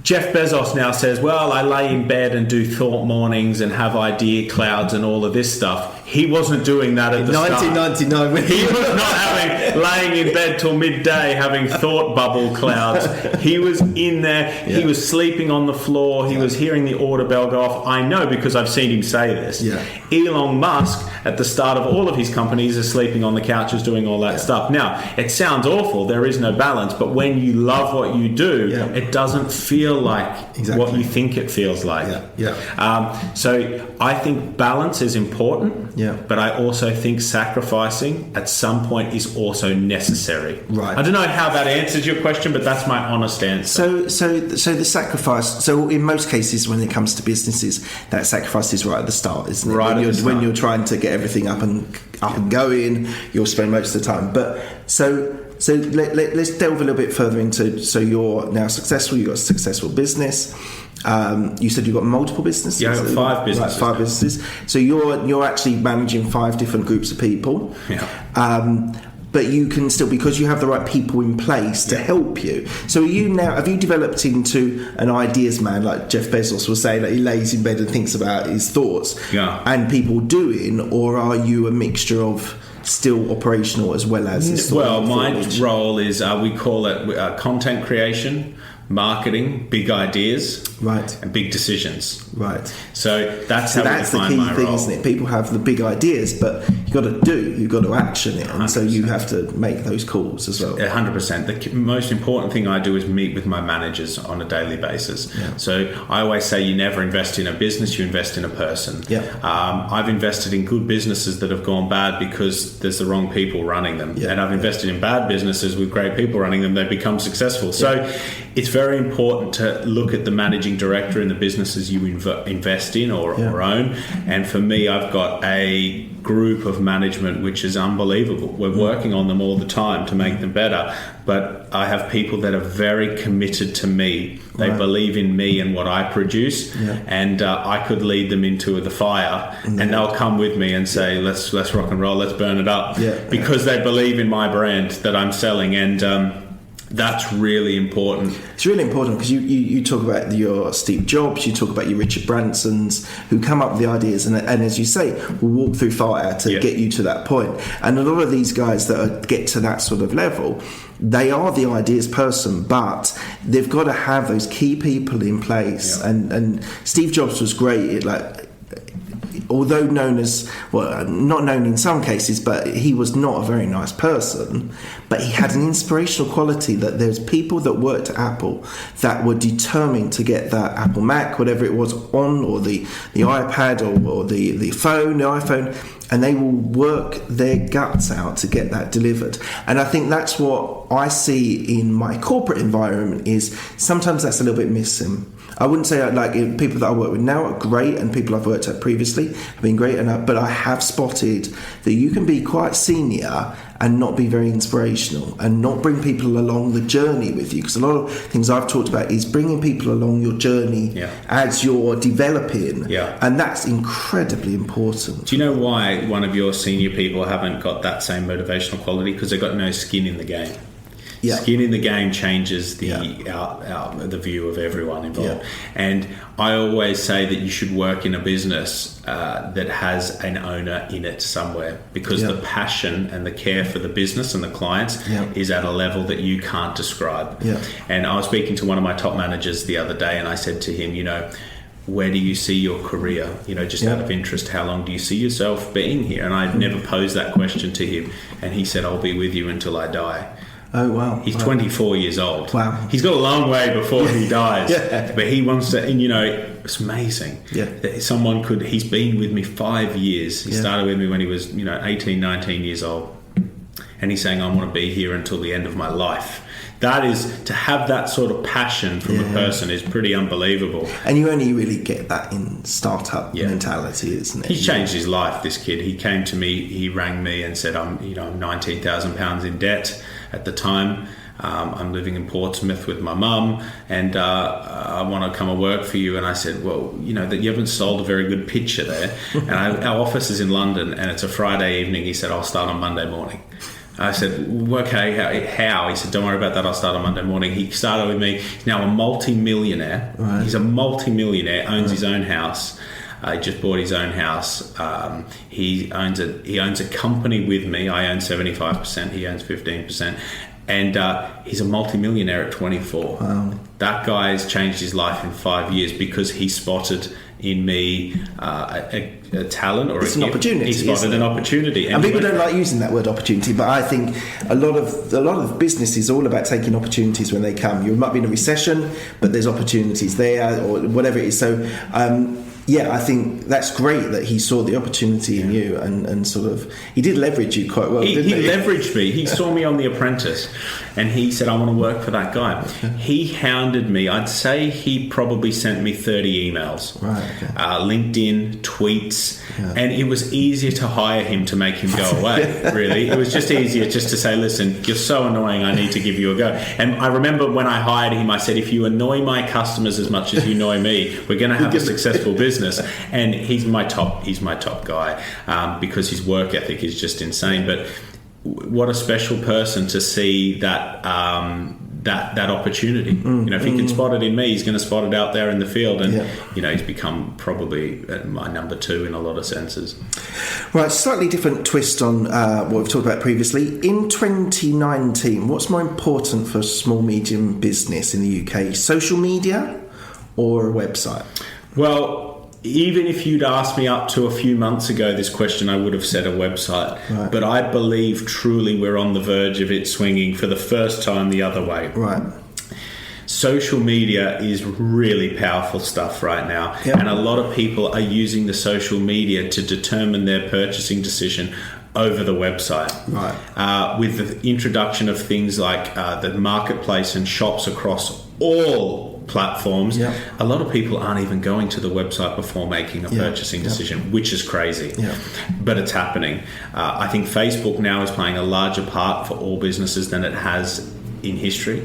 Jeff Bezos now says, well, I lay in bed and do thought mornings and have idea clouds and all of this stuff. He wasn't doing that at the start. 1999, when he was not laying in bed till midday having thought bubble clouds. He was in there. He was sleeping on the floor. He was hearing the order bell go off. I know because I've seen him say this. Elon Musk, at the start of all of his companies, is sleeping on the couches doing all that stuff. Now, it sounds awful. There is no balance. But when you love what you do, it doesn't feel like what you think it feels like. So I think balance is important. But I also think sacrificing at some point is also necessary. I don't know how that answers your question, but that's my honest answer. So the sacrifice. So in most cases, when it comes to businesses, that sacrifice is right at the start, isn't it? When you're trying to get everything up and going, you'll spend most of the time. But so let's delve a little bit further into. So you're now successful. You've got a successful business. You said you've got multiple businesses. Yeah, I've got 5 businesses. 5 businesses. So you're actually managing 5 different groups of people. But you can still, because you have the right people in place to help you. So have you developed into an ideas man, like Jeff Bezos was saying, that he lays in bed and thinks about his thoughts, and people doing, or are you a mixture of still operational as well as his thought? Well, my role is, we call it content creation, marketing, big ideas, and big decisions. So that's how we define my role. That's the key thing, isn't it? People have the big ideas, but you've got to action it, and 100%. So you have to make those calls as well. 100%. The most important thing I do is meet with my managers on a daily basis. So I always say you never invest in a business, you invest in a person. I've invested in good businesses that have gone bad because there's the wrong people running them, and I've invested in bad businesses with great people running them. They become successful. So it's very important to look at the managing director in the businesses you invest in or own. And for me, I've got a group of management which is unbelievable. We're working on them all the time to make them better. But I have people that are very committed to me. They believe in me and what I produce. And I could lead them into the fire, and they'll come with me and say, let's rock and roll, let's burn it up. Because they believe in my brand that I'm selling. And that's really important. It's really important because you talk about your Steve Jobs, you talk about your Richard Bransons, who come up with the ideas, and as you say, will walk through fire to get you to that point. And a lot of these guys that get to that sort of level, they are the ideas person, but they've got to have those key people in place. Yeah. And Steve Jobs was great. Although known as, well, not known in some cases, but he was not a very nice person, but he had an inspirational quality that there's people that worked at Apple that were determined to get that Apple Mac, whatever it was, on, or the iPad, or the phone, the iPhone, and they will work their guts out to get that delivered. And I think that's what I see in my corporate environment, is sometimes that's a little bit missing. I wouldn't say people that I work with now are great, and people I've worked at previously have been great, but I have spotted that you can be quite senior and not be very inspirational and not bring people along the journey with you, because a lot of things I've talked about is bringing people along your journey as you're developing, and that's incredibly important. Do you know why one of your senior people haven't got that same motivational quality? Because they've got no skin in the game. Yeah. Skin in the game changes the view of everyone involved. And I always say that you should work in a business that has an owner in it somewhere, because the passion and the care for the business and the clients is at a level that you can't describe. And I was speaking to one of my top managers the other day, and I said to him, where do you see your career? Just out of interest, how long do you see yourself being here? And I'd never posed that question to him. And he said, I'll be with you until I die. Oh, wow. He's 24 years old. Wow. He's got a long way before he dies. But he wants to, and it's amazing. That he's been with me 5 years. He started with me when he was, 18, 19 years old. And he's saying, I want to be here until the end of my life. That is, to have that sort of passion from a person is pretty unbelievable. And you only really get that in startup mentality, isn't it? He's changed his life, this kid. He came to me, he rang me and said, I'm £19,000 in debt at the time. I'm living in Portsmouth with my mum, and I want to come and work for you. And I said, well, that you haven't sold a very good picture there. And our office is in London, and it's a Friday evening. He said, I'll start on Monday morning. I said, okay, how? He said, don't worry about that, I'll start on Monday morning. He started with me. He's now a multi-millionaire. Right. He's a multi-millionaire, owns his own house. He just bought his own house. He owns a company with me. I own 75%. He owns 15%. And he's a multi-millionaire at 24. Wow. That guy has changed his life in 5 years because he spotted in me a talent or an opportunity. He spotted an opportunity, and people don't like using that word opportunity, but I think a lot of business is all about taking opportunities when they come. You might be in a recession, but there's opportunities there, or whatever it is. So I think that's great that he saw the opportunity in you, and sort of he did leverage you quite well. He leveraged me. He saw me on The Apprentice, and he said, I want to work for that guy. Okay. He hounded me. I'd say he probably sent me 30 emails, LinkedIn, tweets, and it was easier to hire him to make him go away, really. It was just easier just to say, listen, you're so annoying, I need to give you a go. And I remember when I hired him, I said, if you annoy my customers as much as you annoy me, we're going to have a successful business. And he's my top guy because his work ethic is just insane. But what a special person to see that that opportunity. If he can spot it in me, he's going to spot it out there in the field. And he's become probably my number two in a lot of senses. Right, slightly different twist on what we've talked about previously. In 2019, what's more important for small medium business in the UK, social media or a website? Well, even if you'd asked me up to a few months ago this question, I would have said a website. Right. But I believe truly we're on the verge of it swinging for the first time the other way. Right. Social media is really powerful stuff right now. Yep. And a lot of people are using the social media to determine their purchasing decision over the website. Right. With the introduction of things like the marketplace and shops across all platforms, a lot of people aren't even going to the website before making a purchasing decision, which is crazy. But it's happening. I think Facebook now is playing a larger part for all businesses than it has in history.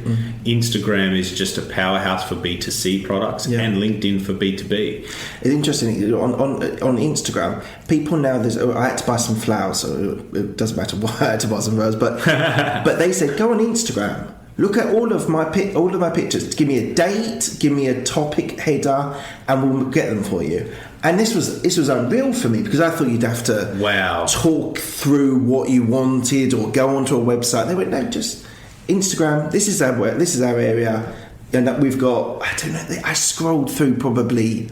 Instagram is just a powerhouse for B2C products, and LinkedIn for B2B. It's interesting on Instagram, people now, I had to buy some flowers, so it doesn't matter why I had to buy some flowers, but but they said, go on Instagram, look at all of my pictures, give me a date, give me a topic header, and we'll get them for you. And this was unreal for me, because I thought you'd have to talk through what you wanted or go onto a website. They went, no, just Instagram, this is our area, and we've got, I don't know, I scrolled through probably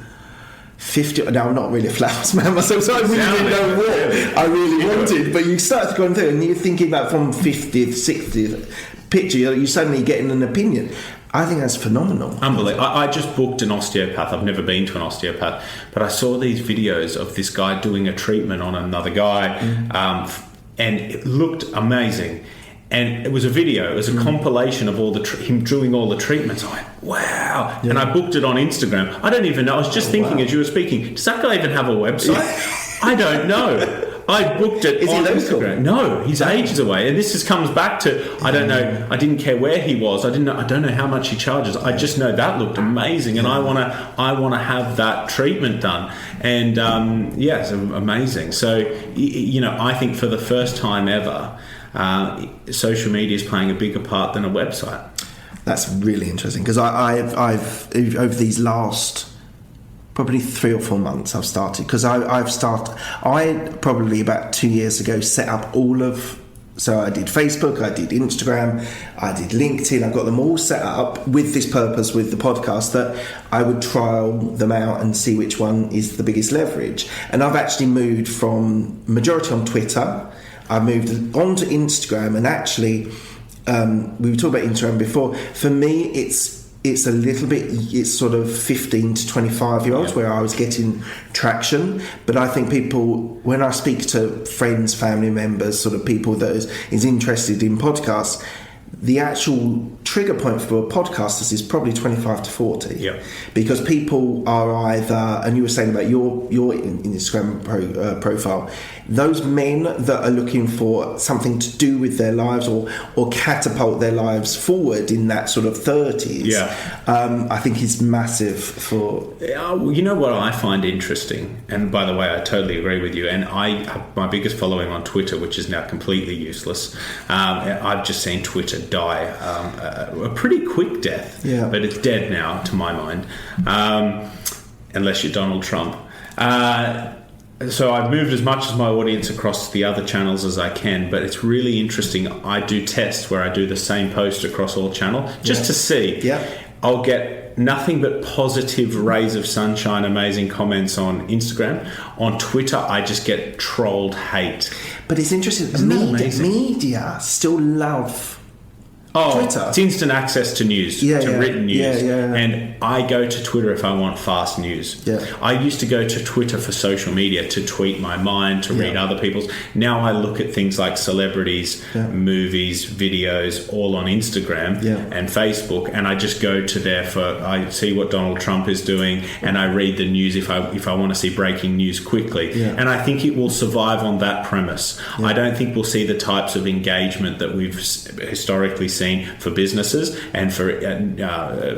50. Now I'm not really a flowers man myself, so I really didn't know what I really wanted. But you start going through, and you're thinking about from 50th, 60th picture, you're suddenly getting an opinion. I think that's phenomenal. Unbelievable. I just booked an osteopath. I've never been to an osteopath, but I saw these videos of this guy doing a treatment on another guy, and it looked amazing. And it was a video. It was a compilation of him doing all the treatments. I went, wow. Yeah. And I booked it on Instagram. I don't even know. I was just thinking as you were speaking, does that guy even have a website? I don't know. I booked it on Instagram. No, he's ages away. And this comes back to, I don't know, I didn't care where he was. I don't know how much he charges. I just know that looked amazing, and I want to have that treatment done. And it's amazing. So, I think for the first time ever, social media is playing a bigger part than a website. That's really interesting, because I've over these last probably 3 or 4 months I've started, because I probably about 2 years ago set up so I did Facebook, I did Instagram, I did LinkedIn. I've got them all set up with this purpose, with the podcast, that I would trial them out and see which one is the biggest leverage. And I've actually moved from majority on Twitter. I moved on to Instagram, and actually, we were talking about Instagram before. For me, it's a little bit, it's sort of 15 to 25 year olds where I was getting traction. But I think people, when I speak to friends, family members, sort of people that is interested in podcasts, the actual trigger point for podcasters is probably 25 to 40. Yeah. Because people are either, and you were saying about your Instagram profile, those men that are looking for something to do with their lives or catapult their lives forward in that sort of 30s, I think is massive for... You know what I find interesting, and by the way, I totally agree with you, and I have my biggest following on Twitter, which is now completely useless. I've just seen Twitter die a pretty quick death, but it's dead now to my mind, unless you're Donald Trump. So I've moved as much as my audience across the other channels as I can, but it's really interesting. I do tests where I do the same post across all channels just to see. I'll get nothing but positive rays of sunshine, amazing comments on Instagram. On Twitter, I just get trolled hate. But it's interesting. Media still love Twitter. It's instant access to news, written news. And I go to Twitter if I want fast news. I used to go to Twitter for social media, to tweet my mind, to read other people's. Now I look at things like celebrities, movies, videos, all on Instagram and Facebook, and I just go to there I see what Donald Trump is doing, and I read the news if I want to see breaking news quickly. And I think it will survive on that premise. I don't think we'll see the types of engagement that we've historically seen for businesses and for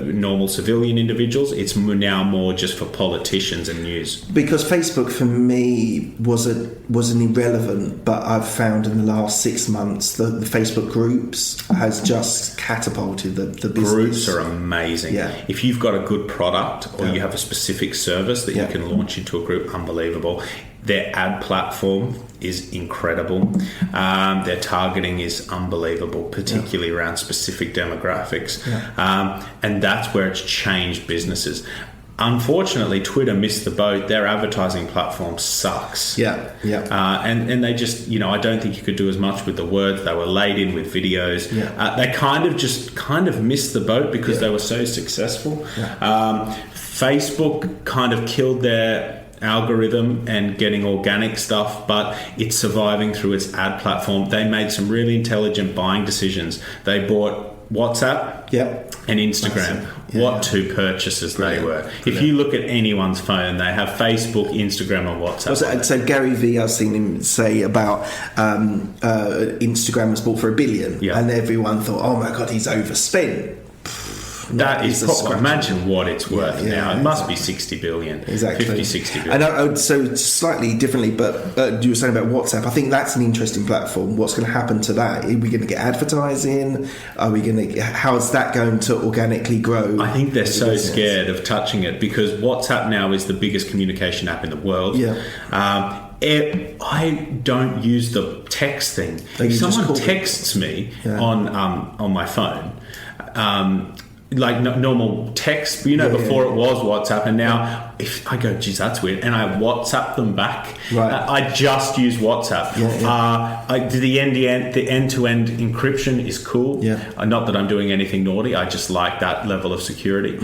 normal civilian individuals. It's now more just for politicians and news. Because Facebook for me was an irrelevant, but I've found in the last 6 months the Facebook groups has just catapulted the business. Groups are amazing. If you've got a good product or you have a specific service that you can launch into a group, unbelievable. Their ad platform is incredible. Their targeting is unbelievable, particularly around specific demographics. And that's where it's changed businesses. Unfortunately, Twitter missed the boat. Their advertising platform sucks. And they just, I don't think you could do as much with the words. They were laid in with videos. They kind of missed the boat because they were so successful. Facebook kind of killed their algorithm and getting organic stuff, but it's surviving through its ad platform. They made some really intelligent buying decisions. They bought WhatsApp and Instagram. What two purchases they were. If you look at anyone's phone, they have Facebook, Instagram and WhatsApp. So Gary Vee, I've seen him say about Instagram was bought for $1 billion, and everyone thought, oh my God, he's overspent. That is imagine what it's worth now. It must be 60 billion. Exactly. 50, 60 billion. And so slightly differently, but you were saying about WhatsApp. I think that's an interesting platform. What's going to happen to that? Are we going to get advertising? How is that going to organically grow? I think they're so scared of touching it because WhatsApp now is the biggest communication app in the world. I don't use the text thing. If someone texts me on my phone, like normal text, before it was WhatsApp, and now if I go, geez, that's weird, and I WhatsApp them back, I just use WhatsApp. The end-to-end encryption is cool. Not that I'm doing anything naughty, I just like that level of security.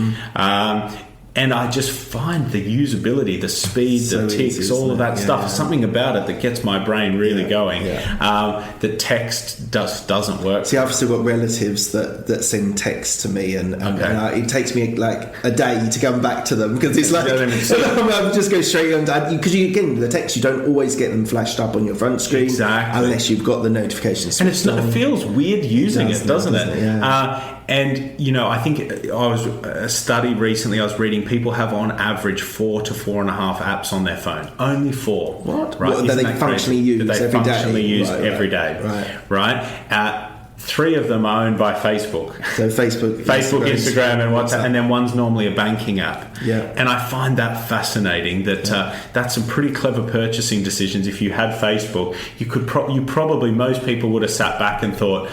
And I just find the usability, the speed, the ticks, all of that stuff. Something about it that gets my brain really going. The text doesn't work. See, I've still got relatives that send text to me, and it takes me like a day to come back to them, because it's like I just go straight on. Because the text, you don't always get them flashed up on your front screen, unless you've got the notifications. And it feels weird using it, doesn't it? And I think I was a study recently I was reading, people have on average 4 to 4.5 apps on their phone. Only 4. What? Right? That they functionally use every day. Right? 3 of them are owned by Facebook. So Facebook, Instagram, and WhatsApp, and then one's normally a banking app. And I find that fascinating. That's some pretty clever purchasing decisions. If you had Facebook, most people would have sat back and thought,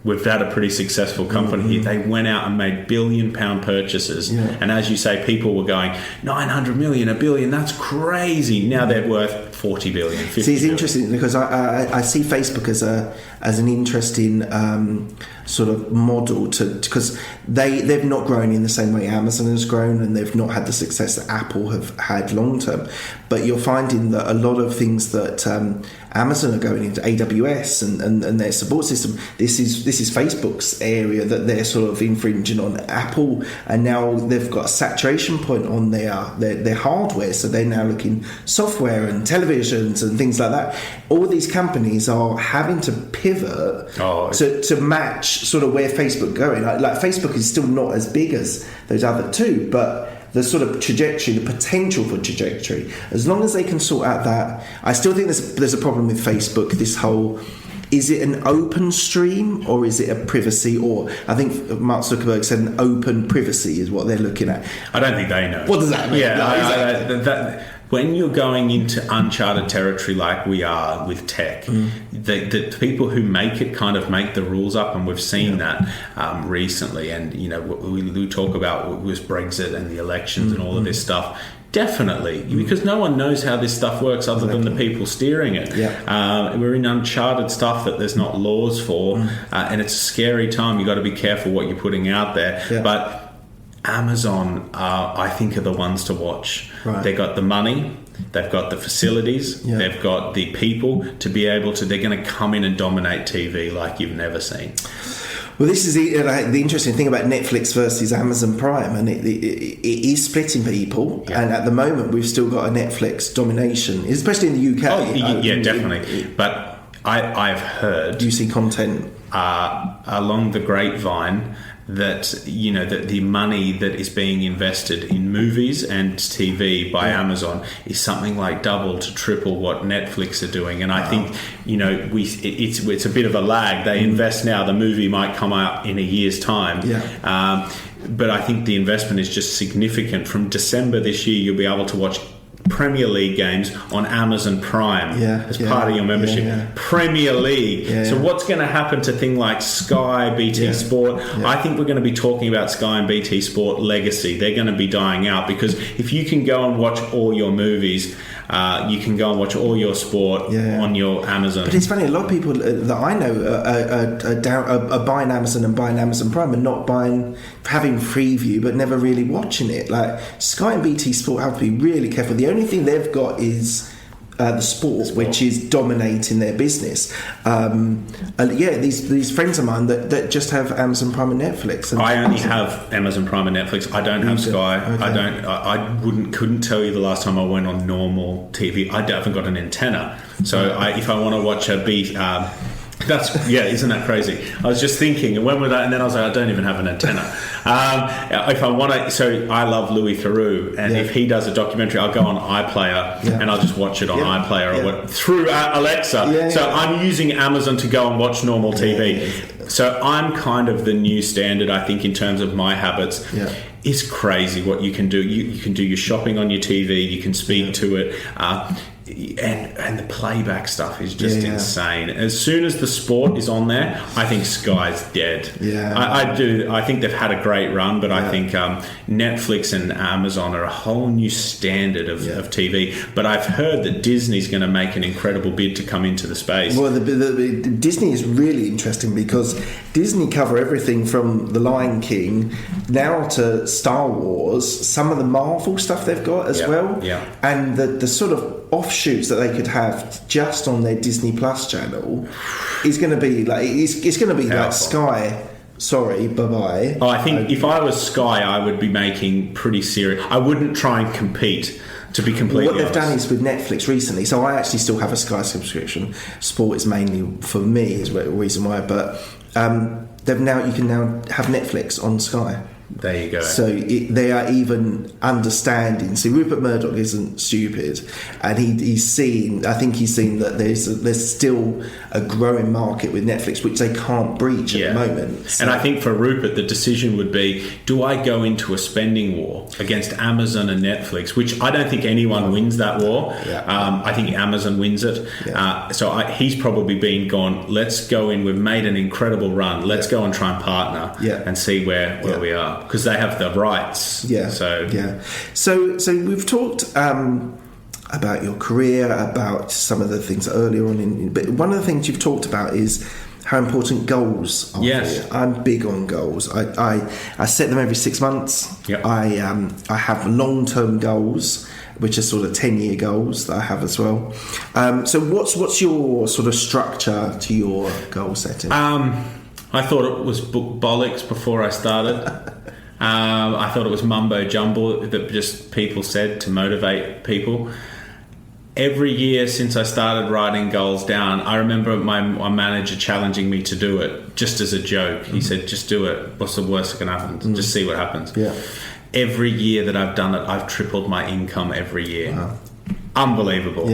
we've had a pretty successful company here. They went out and made £1 billion purchases. And as you say, people were going, 900 million, $1 billion, that's crazy. Now they're worth 40 billion, 50 See, it's billion. Interesting because I see Facebook as an interesting sort of model because they've not grown in the same way Amazon has grown, and they've not had the success that Apple have had long term. But you're finding that a lot of things that Amazon are going into, AWS and their support system, this is Facebook's area that they're sort of infringing on. Apple, and now they've got a saturation point on their hardware, so they're now looking software and televisions and things like that. All these companies are having to pivot to match sort of where Facebook going. Like Facebook is still not as big as those other two, but the sort of trajectory, the potential for trajectory, as long as they can sort out that. I still think there's a problem with Facebook, this whole, is it an open stream or is it a privacy? Or I think Mark Zuckerberg said an open privacy is what they're looking at. I don't think they know. What does that mean? Yeah, when you're going into uncharted territory like we are with tech, the people who make it kind of make the rules up, and we've seen that recently. And we talk about with Brexit and the elections and all of this stuff. Definitely, because no one knows how this stuff works other than the people steering it. We're in uncharted stuff that there's not laws for, and it's a scary time. You've got to be careful what you're putting out there. But Amazon, I think, are the ones to watch. They got the money, they've got the facilities, they've got the people to be able to. They're going to come in and dominate TV like you've never seen. Well, this is the interesting thing about Netflix versus Amazon Prime, and it is splitting people. And at the moment, we've still got a Netflix domination, especially in the UK. Definitely. But I've heard. Do you see content along the grapevine that that the money that is being invested in movies and TV by Amazon is something like double to triple what Netflix are doing? And I think it's a bit of a lag. They invest now, the movie might come out in a year's time. But I think the investment is just significant. From December this year, you'll be able to watch Premier League games on Amazon Prime as part of your membership. Premier League. So what's going to happen to things like Sky, BT Sport? I think we're going to be talking about Sky and BT Sport legacy. They're going to be dying out, because if you can go and watch all your movies, you can go and watch all your sport on your Amazon. But it's funny, a lot of people that I know are buying Amazon and buying Amazon Prime and not having Freeview but never really watching it. Like Sky and BT Sport have to be really careful. The only thing they've got is the sport, which is dominating their business. These friends of mine that just have Amazon Prime and Netflix. And I only have Amazon Prime and Netflix. I don't have Sky. Okay. I couldn't tell you the last time I went on normal TV. I haven't got an antenna, so if I want to watch isn't that crazy? I was just thinking, and when was that? And then I was like, I don't even have an antenna. If I want to, so I love Louis Theroux, and if he does a documentary, I'll go on iPlayer and I'll just watch it on iPlayer or through Alexa. I'm using Amazon to go and watch normal TV. So I'm kind of the new standard, I think, in terms of my habits. It's crazy what you can do. You can do your shopping on your TV. You can speak to it. and the playback stuff is just insane. As soon as the sport is on there, I think Sky's dead. I think they've had a great run, but I think Netflix and Amazon are a whole new standard of TV. But I've heard that Disney's going to make an incredible bid to come into the space. Well, the Disney is really interesting because Disney cover everything from The Lion King now to Star Wars, some of the Marvel stuff they've got as well, and the sort of offshoots that they could have just on their Disney Plus channel is going to be like it's going to be like Sky. Sorry, bye-bye. Oh, I think if I was Sky, I would be making pretty serious. I wouldn't try and compete, to be completely honest. What they've done is with Netflix recently, so I actually still have a Sky subscription. Sport is mainly for me, is the reason why, but you can now have Netflix on Sky. There you go. So they are even understanding. See, Rupert Murdoch isn't stupid, and he's seen that there's still a growing market with Netflix, which they can't breach at the moment. So. And I think for Rupert, the decision would be: do I go into a spending war against Amazon and Netflix? Which I don't think anyone wins that war. I think Amazon wins it. He's probably gone. Let's go in. We've made an incredible run. Let's go and try and partner and see where we are. Because they have the rights. So we've talked about your career, about some of the things earlier on, but one of the things you've talked about is how important goals are. Yes, I'm big on goals. I set them every 6 months. I have long-term goals, which are sort of 10-year goals that I have as well. So what's your sort of structure to your goal setting? I thought it was bollocks before I started. I thought it was mumbo jumbo that just people said to motivate people. Every year since I started writing goals down, I remember my manager challenging me to do it just as a joke. He said, just do it. What's the worst that can happen? Just see what happens. Every year that I've done it, I've tripled my income every year. Unbelievable.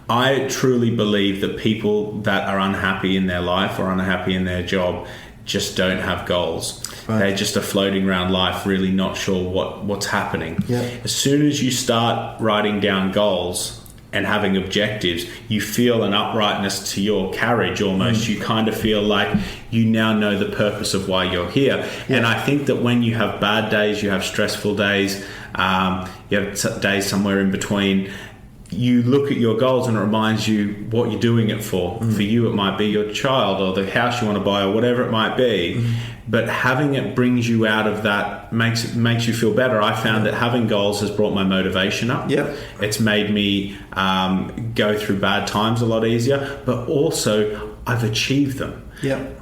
I truly believe that people that are unhappy in their life or unhappy in their job just don't have goals. They just are floating around life, really not sure what's happening. As soon as you start writing down goals and having objectives, you feel an uprightness to your carriage almost. You kind of feel like you now know the purpose of why you're here. And I think that when you have bad days, you have stressful days, you have days somewhere in between, you look at your goals and it reminds you what you're doing it for. For you, it might be your child or the house you want to buy or whatever it might be. But having it brings you out of that, makes you feel better. I found that having goals has brought my motivation up. It's made me go through bad times a lot easier, but also I've achieved them.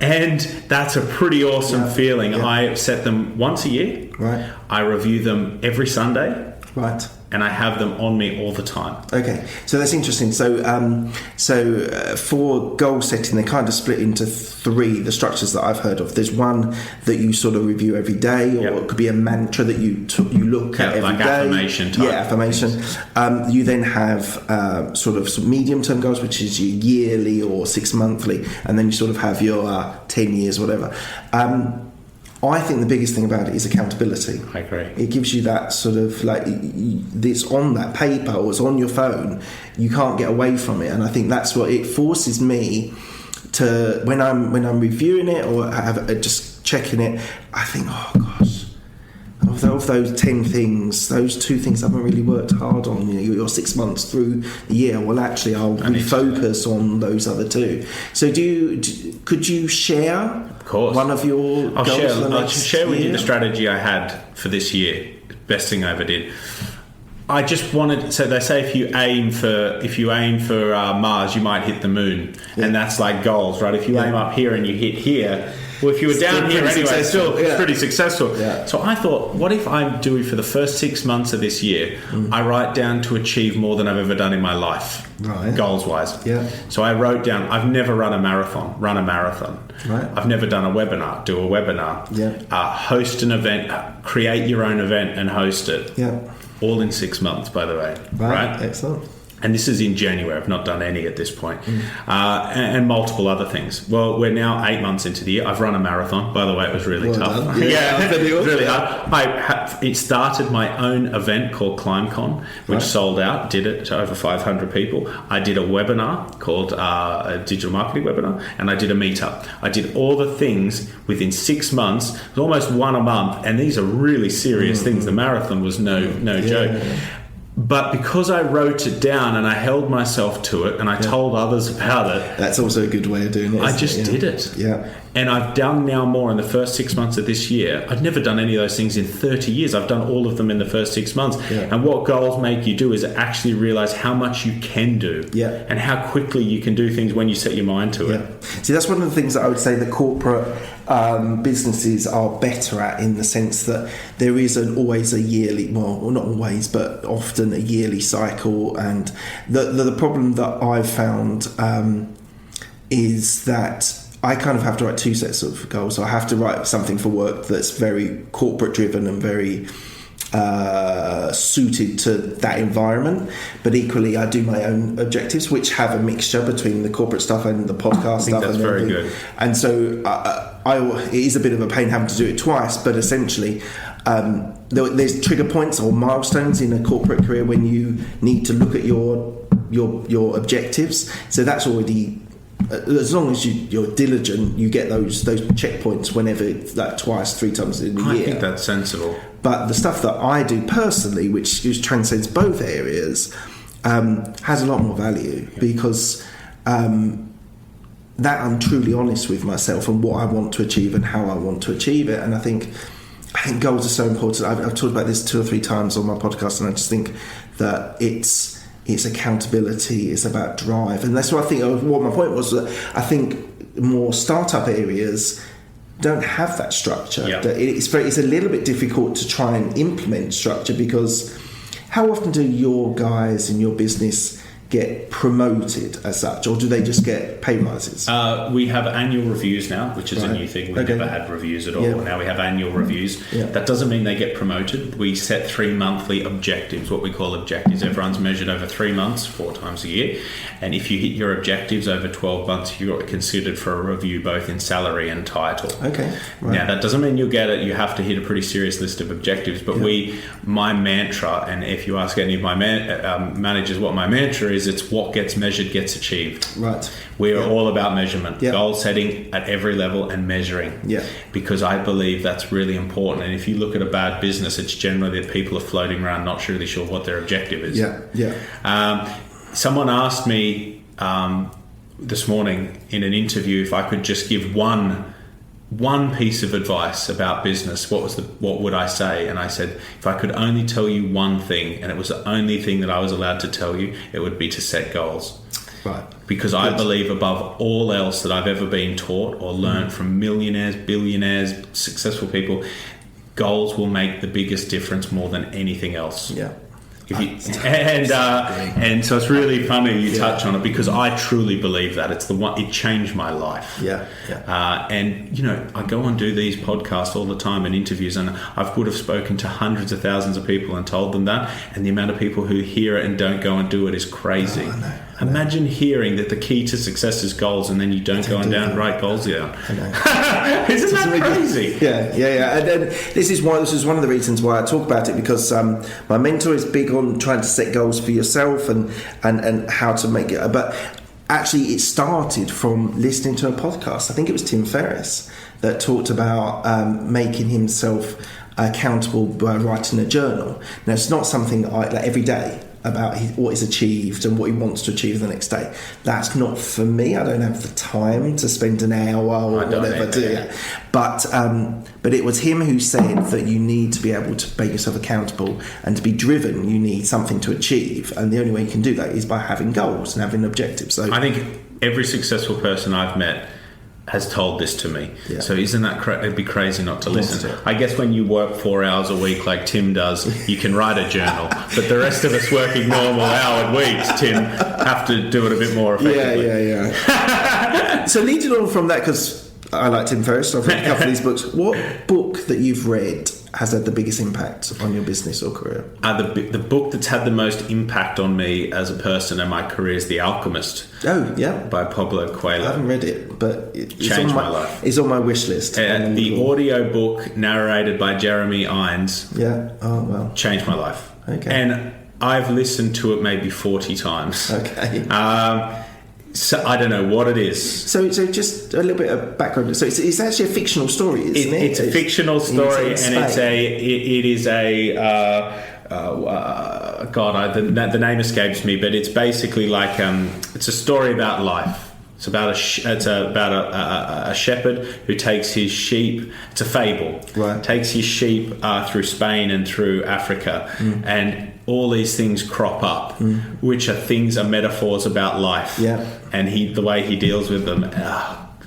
And that's a pretty awesome feeling. I set them once a year. I review them every Sunday. And I have them on me all the time. Okay, so that's interesting. So, for goal setting, they kind of split into three, the structures that I've heard of. There's one that you sort of review every day, or it could be a mantra that you look at every like day. Affirmation type. Affirmation. You then have sort of some medium-term goals, which is your yearly or 6 monthly, and then you sort of have your 10 years, whatever. I think the biggest thing about it is accountability. I agree. It gives you that sort of like it's on that paper or it's on your phone. You can't get away from it, and I think that's what it forces me to when I'm reviewing it or just checking it. I think, oh gosh, of those 10 things, those 2 things I haven't really worked hard on. You're 6 months through the year. Well, actually, I'll refocus on those other 2. So, could you share? Of course. One of your goals? I'll share with you the strategy I had for this year. Best thing I ever did. I just wanted. So they say if you aim for Mars, you might hit the moon, and that's like goals, right? If you aim up here and you hit here. Well, if you were down here anyway, it's still pretty successful. So I thought, what if I do for the first 6 months of this year, I write down to achieve more than I've ever done in my life, goals-wise. So I wrote down, I've never run a marathon. I've never done a webinar, do a webinar. Host an event, create your own event and host it. All in 6 months, by the way. Right. Excellent. And this is in January. I've not done any at this point. And multiple other things. Well, we're now 8 months into the year. I've run a marathon. By the way, it was really tough. It was really hard. It started my own event called ClimbCon, which sold out, did it to over 500 people. I did a webinar called a digital marketing webinar, and I did a meetup. I did all the things within 6 months. It was almost one a month, and these are really serious things. The marathon was no joke. Yeah. But because I wrote it down and I held myself to it and I told others about it... That's also a good way of doing it. I just did it. Yeah. And I've done now more in the first 6 months of this year. I've never done any of those things in 30 years. I've done all of them in the first 6 months. Yeah. And what goals make you do is actually realise how much you can do and how quickly you can do things when you set your mind to it. See, that's one of the things that I would say that corporate businesses are better at, in the sense that there is always a yearly, well, not always, but often a yearly cycle. And the problem that I've found is that I kind of have to write two sets of goals. So I have to write something for work that's very corporate driven and very suited to that environment, but equally I do my own objectives, which have a mixture between the corporate stuff and the podcast stuff. That's very good. And so it is a bit of a pain having to do it twice, but essentially there's trigger points or milestones in a corporate career when you need to look at your objectives. So that's already, as long as you're diligent, you get those checkpoints whenever, like twice, 3 times in a year. I think that's sensible. But the stuff that I do personally, which transcends both areas, has a lot more value, because that I'm truly honest with myself and what I want to achieve and how I want to achieve it. And I think goals are so important. I've talked about this 2 or 3 times on my podcast, and I just think that it's accountability, it's about drive. And that's what I think, what my point was, that I think more startup areas don't have that structure. Yeah. It's a little bit difficult to try and implement structure, because how often do your guys in your business get promoted as such, or do they just get pay rises? We have annual reviews now, which is a new thing. We never had reviews at all. Yeah. Now we have annual reviews. Yeah. That doesn't mean they get promoted. We set 3 monthly objectives, what we call objectives. Everyone's measured over 3 months, 4 times a year. And if you hit your objectives over 12 months, you're considered for a review, both in salary and title. Okay. Right. Now, that doesn't mean you'll get it. You have to hit a pretty serious list of objectives. But my mantra, and if you ask any of my managers what my mantra is, it's what gets measured gets achieved. Right. We are all about measurement, goal setting at every level and measuring. Yeah. Because I believe that's really important. And if you look at a bad business, it's generally that people are floating around not really sure what their objective is. Yeah. Yeah. Someone asked me this morning in an interview if I could just give one piece of advice about business, what would I say? And I said, if I could only tell you one thing, and it was the only thing that I was allowed to tell you, it would be to set goals. Right. Because I believe above all else that I've ever been taught or learned from millionaires, billionaires, successful people, goals will make the biggest difference more than anything else. Yeah. And so it's really funny you touch on it, because I truly believe that it's the one. It changed my life. Yeah. And I go and do these podcasts all the time and interviews, and I would have spoken to hundreds of thousands of people and told them that, and the amount of people who hear it and don't go and do it is crazy. I know. Imagine hearing that the key to success is goals, and then you don't go and write goals down. I know. Isn't that crazy? Yeah. And this is one of the reasons why I talk about it, because my mentor is big on trying to set goals for yourself and how to make it. But actually, it started from listening to a podcast. I think it was Tim Ferriss that talked about making himself accountable by writing a journal. Now, it's not something every day about what he's achieved and what he wants to achieve the next day. That's not for me. I don't have the time to spend an hour or whatever to do that. But it was him who said that you need to be able to make yourself accountable, and to be driven, you need something to achieve, and the only way you can do that is by having goals and having objectives. So I think every successful person I've met has told this to me. Yeah. So isn't that it'd be crazy not to listen. I guess when you work 4 hours a week like Tim does, you can write a journal, but the rest of us working normal hour weeks, Tim, have to do it a bit more effectively. Yeah. So leading on from that, because I like Tim Ferriss. I've read a couple of these books. What book that you've read has had the biggest impact on your business or career? The book that's had the most impact on me as a person and my career is The Alchemist. Oh, yeah. By Pablo Coelho. I haven't read it, but it's changed my life. It's on my wish list. The audio book narrated by Jeremy Irons. Yeah. Oh, well. Changed my life. Okay. And I've listened to it maybe 40 times. Okay. So I don't know what it is. So just a little bit of background. So it's actually a fictional story, isn't it? It's a fictional story, and the name escapes me, but it's basically like it's a story about life. It's about a shepherd who takes his sheep. It's a fable. Right. Takes his sheep through Spain and through Africa, and all these things crop up, which are metaphors about life. Yeah. And the way he deals with them.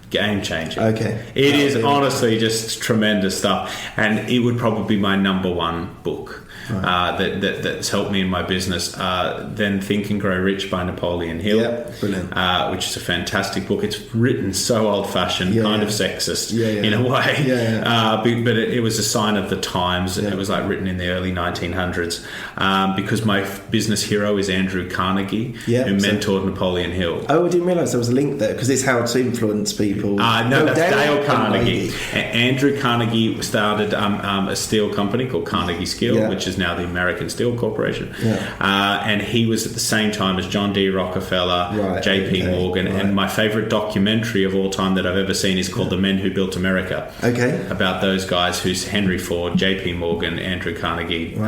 Game changer. Okay. It is honestly just tremendous stuff, and it would probably be my number one book. Right. That's helped me in my business. Then Think and Grow Rich by Napoleon Hill. Yeah, brilliant. Which is a fantastic book. It's written so old-fashioned, kind of sexist in a way. But it was a sign of the times. It was like written in the early 1900s. Because my business hero is Andrew Carnegie, who mentored Napoleon Hill. Oh, I didn't realise there was a link there, because it's how to influence people. No, that's Dale Carnegie. Andrew Carnegie started a steel company called Carnegie Steel, which is now the American Steel Corporation. And he was at the same time as John D. Rockefeller, JP Morgan, and my favourite documentary of all time that I've ever seen is called The Men Who Built America. Okay. About those guys who's Henry Ford, JP Morgan, Andrew Carnegie.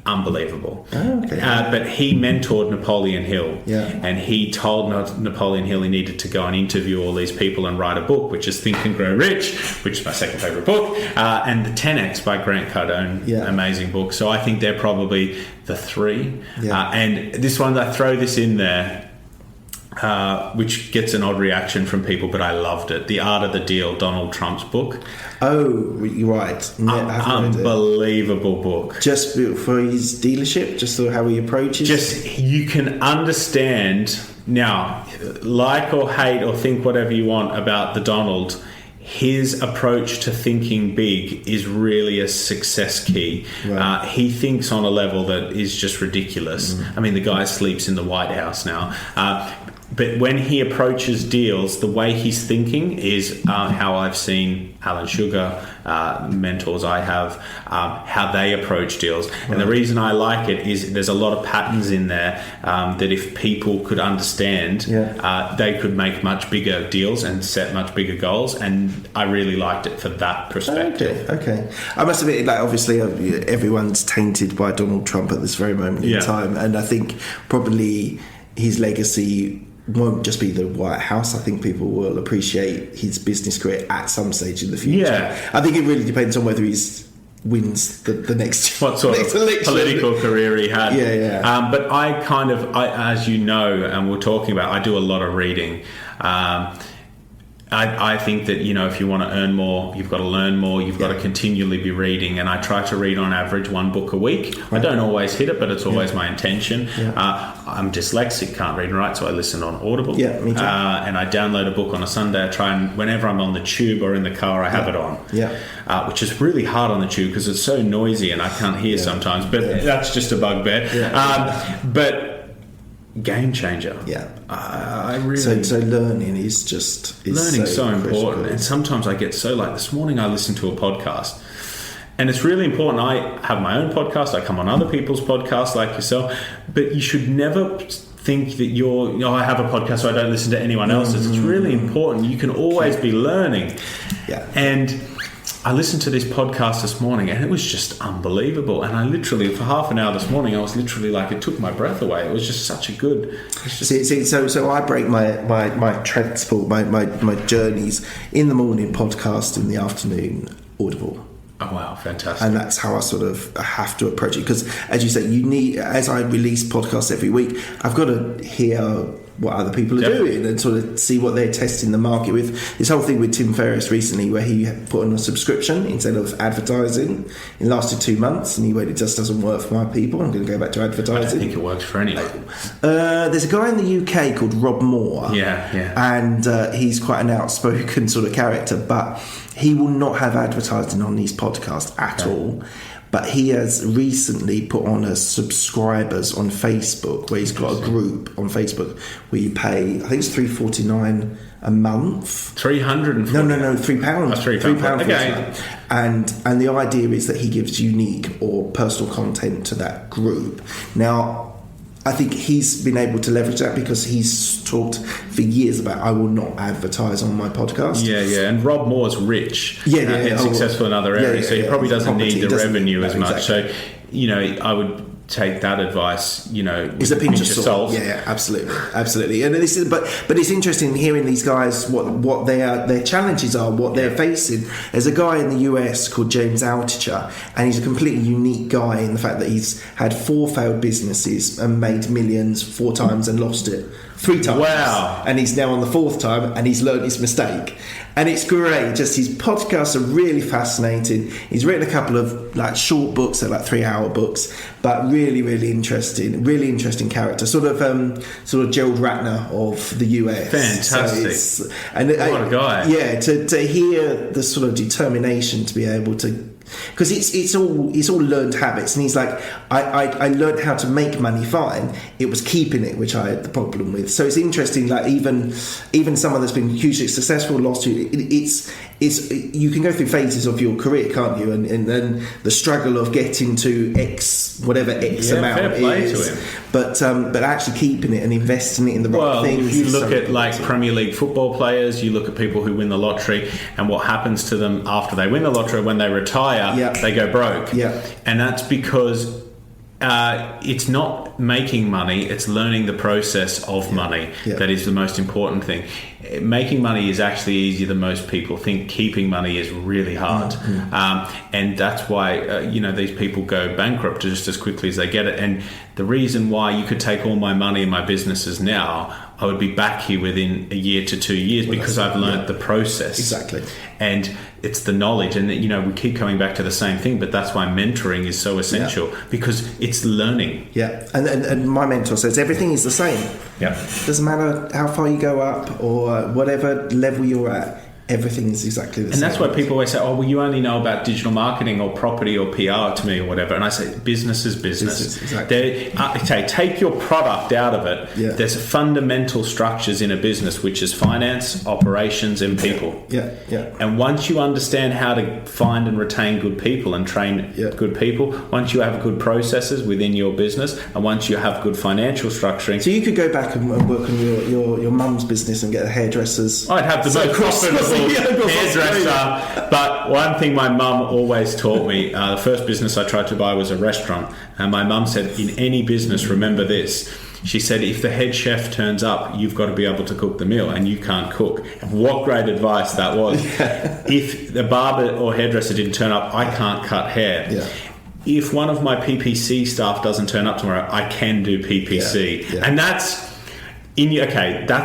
Unbelievable. Oh, okay. But he mentored Napoleon Hill, and he told Napoleon Hill he needed to go and interview all these people and write a book, which is Think and Grow Rich, which is my second favourite book, and The 10X by Grant Cardone, amazing book. So I think they're probably the three. And this one, I throw this in there, which gets an odd reaction from people, but I loved it. The Art of the Deal, Donald Trump's book. Oh, you're right. Unbelievable book. Just for his dealership, just how he approaches. Just you can understand now, like or hate or think whatever you want about the Donald. His approach to thinking big is really a success key. Right. He thinks on a level that is just ridiculous. I mean, the guy sleeps in the White House now. But when he approaches deals, the way he's thinking is how I've seen Alan Sugar, mentors I have, how they approach deals. Right. And the reason I like it is there's a lot of patterns in there that if people could understand, they could make much bigger deals and set much bigger goals. And I really liked it for that perspective. Okay. I must admit, like, obviously everyone's tainted by Donald Trump at this very moment in time. And I think probably his legacy won't just be the White House. I think people will appreciate his business career at some stage in the future. Yeah. I think it really depends on whether he wins the next what sort of election. Political career he had. But I as you know, and we're talking about, I do a lot of reading. I think that, if you want to earn more, you've got to learn more, you've got to continually be reading, and I try to read on average one book a week. Right. I don't always hit it, but it's always my intention. I'm dyslexic, can't read and write, so I listen on Audible. Me too. And I download a book on a Sunday. I try and, whenever I'm on the tube or in the car, I have it on. Which is really hard on the tube because it's so noisy and I can't hear sometimes, but that's just a bugbear. But game changer. I really. So learning is so important. And sometimes I get this morning I listened to a podcast, and it's really important. I have my own podcast. I come on other people's podcasts like yourself, but you should never think that I have a podcast so I don't listen to anyone else's. It's really important. You can always be learning. And I listened to this podcast this morning and it was just unbelievable. And I literally, for half an hour this morning, I was literally it took my breath away. It was just such a good... So I break my transport, my journeys in the morning, podcast, in the afternoon, Audible. Oh, wow, fantastic. And that's how I sort of have to approach it. Because, as you say, as I release podcasts every week, I've got to hear what other people are doing and sort of see what they're testing the market with. This whole thing with Tim Ferriss recently, where he put on a subscription instead of advertising. It lasted 2 months, and he went, it just doesn't work for my people. I'm going to go back to advertising. I don't think it works for anyone. There's a guy in the UK called Rob Moore. And he's quite an outspoken sort of character, but he will not have advertising on his podcast at all. But he has recently put on a subscribers on Facebook, where he's got a group on Facebook where you pay, I think it's $3.49 a month. £300? No, £3. £3. Okay. And the idea is that he gives unique or personal content to that group. Now, I think he's been able to leverage that because he's talked for years about, I will not advertise on my podcast. Yeah. And Rob Moore's rich and successful in other areas, so he probably doesn't need the revenue as much. Exactly. So, I would take that advice, it's a pinch of salt. Yeah, absolutely. And this is, but it's interesting hearing these guys what their challenges are, what they're facing. There's a guy in the US called James Altucher, and he's a completely unique guy in the fact that he's had 4 failed businesses and made millions 4 times and lost it 3 times. Wow. And he's now on the 4th time, and he's learned his mistake. And it's great. Just his podcasts are really fascinating. He's written a couple of short books, they're 3-hour books, but really, really interesting character. Sort of Gerald Ratner of the US. Fantastic. So what a guy. Yeah, to hear the sort of determination to be able to, because it's all learned habits, and he's like, I learned how to make money fine. It was keeping it which I had the problem with. So it's interesting, even someone that's been hugely successful lost you. It's you can go through phases of your career, can't you? And then the struggle of getting to whatever X amount fair play is. To him. But actually keeping it and investing it in the right things. If you look at Premier League football players, you look at people who win the lottery, and what happens to them after they win the lottery, when they retire, they go broke. And that's because it's not making money, it's learning the process of money that is the most important thing. Making money is actually easier than most people think. Keeping money is really hard. And that's why these people go bankrupt just as quickly as they get it. And the reason why you could take all my money in my businesses now, I would be back here within a year to 2 years, because I've learned the process. Exactly. And it's the knowledge. And, we keep coming back to the same thing, but that's why mentoring is so essential, because it's learning. Yeah. And my mentor says everything is the same. Yeah. Doesn't matter how far you go up or whatever level you're at. Everything is exactly the same. And that's why people always say, you only know about digital marketing or property or PR to me or whatever. And I say, business is business. Exactly. Take your product out of it. Yeah. There's fundamental structures in a business, which is finance, operations, and people. Yeah. And once you understand how to find and retain good people and train good people, once you have good processes within your business, and once you have good financial structuring. So you could go back and work on your mum's business and get a hairdresser's. I'd have the most profitable hairdresser. But one thing my mum always taught me, the first business I tried to buy was a restaurant, and my mum said, in any business, remember this. She said, if the head chef turns up, you've got to be able to cook the meal, and you can't cook. And what great advice that was. If the barber or hairdresser didn't turn up, I can't cut hair. If one of my PPC staff doesn't turn up tomorrow, I can do PPC. And that's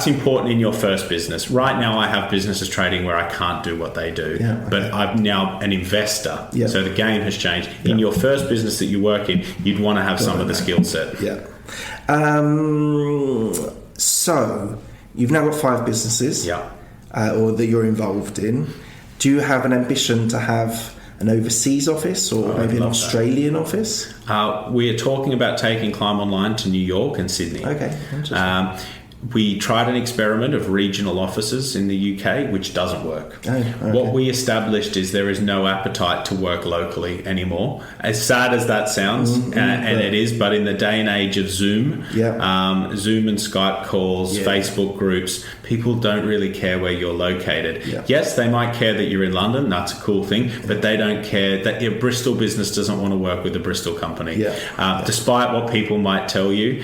important in your first business. Right now I have businesses trading where I can't do what they do, but I'm now an investor. So the game has changed. In your first business that you work in, you'd want to have some of the skill set. So you've now got 5 businesses or that you're involved in. Do you have an ambition to have an overseas office or maybe an Australian office? We are talking about taking Climb Online to New York and Sydney. Okay, interesting. We tried an experiment of regional offices in the UK, which doesn't work. What we established is there is no appetite to work locally anymore. As sad as that sounds, and it is, but in the day and age of Zoom, Zoom and Skype calls, Facebook groups, people don't really care where you're located. Yes, they might care that you're in London, that's a cool thing, but they don't care that your Bristol business doesn't want to work with a Bristol company. Despite what people might tell you,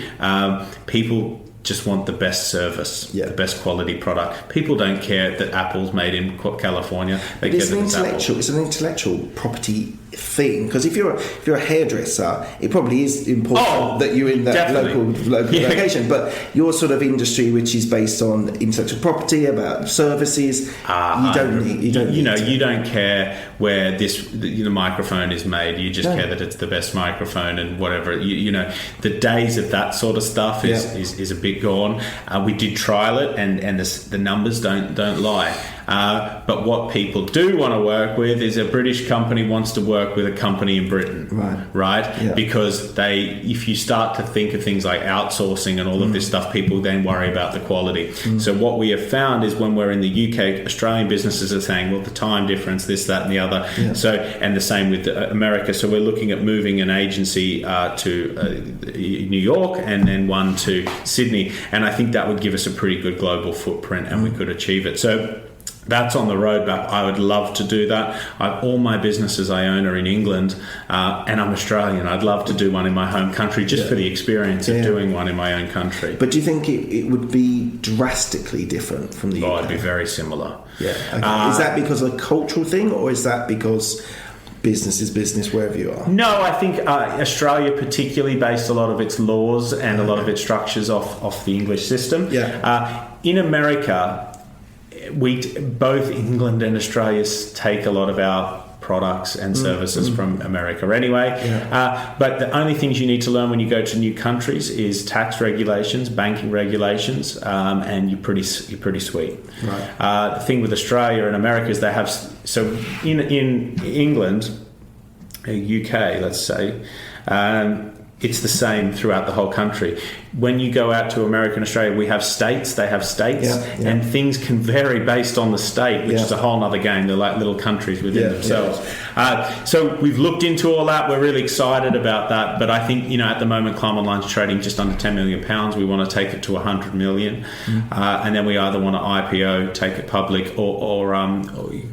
people just want the best service, the best quality product. People don't care that Apple's made in California. It's an intellectual property thing, because if you're a hairdresser, it probably is important that you're in that local location, but your sort of industry, which is based on intellectual property, about services, you don't care where the microphone is made. You just care that it's the best microphone and whatever. The days of that sort of stuff is a bit gone. We did trial it, and the numbers don't lie. But what people do want to work with is a British company wants to work with a company in Britain, right? Yeah. Because if you start to think of things like outsourcing and all of this stuff, people then worry about the quality. So what we have found is when we're in the UK, Australian businesses are saying, well, the time difference, this, that, and the other. Yeah. So, and the same with America. So we're looking at moving an agency to New York and then one to Sydney, and I think that would give us a pretty good global footprint, and we could achieve it. So that's on the roadmap. I would love to do that. All my businesses I own are in England, and I'm Australian. I'd love to do one in my home country just for the experience of doing one in my own country. But do you think it would be drastically different from the UK? It'd be very similar. Yeah. Okay. Is that because of a cultural thing, or is that because business is business wherever you are? No, I think Australia particularly based a lot of its laws and a lot of its structures off the English system. Yeah. In America, both England and Australia take a lot of our products and services from America anyway. Yeah. But the only things you need to learn when you go to new countries is tax regulations, banking regulations, and you're pretty sweet. Right. The thing with Australia and America is they have in England, UK, let's say. It's the same throughout the whole country. When you go out to America and Australia, we have states, they have states, and things can vary based on the state, which is a whole other game. They're like little countries within themselves. Yeah. So we've looked into all that. We're really excited about that. But I think, at the moment, Climb Online's trading just under £10 million. We want to take it to 100 million. And then we either want to IPO, take it public, or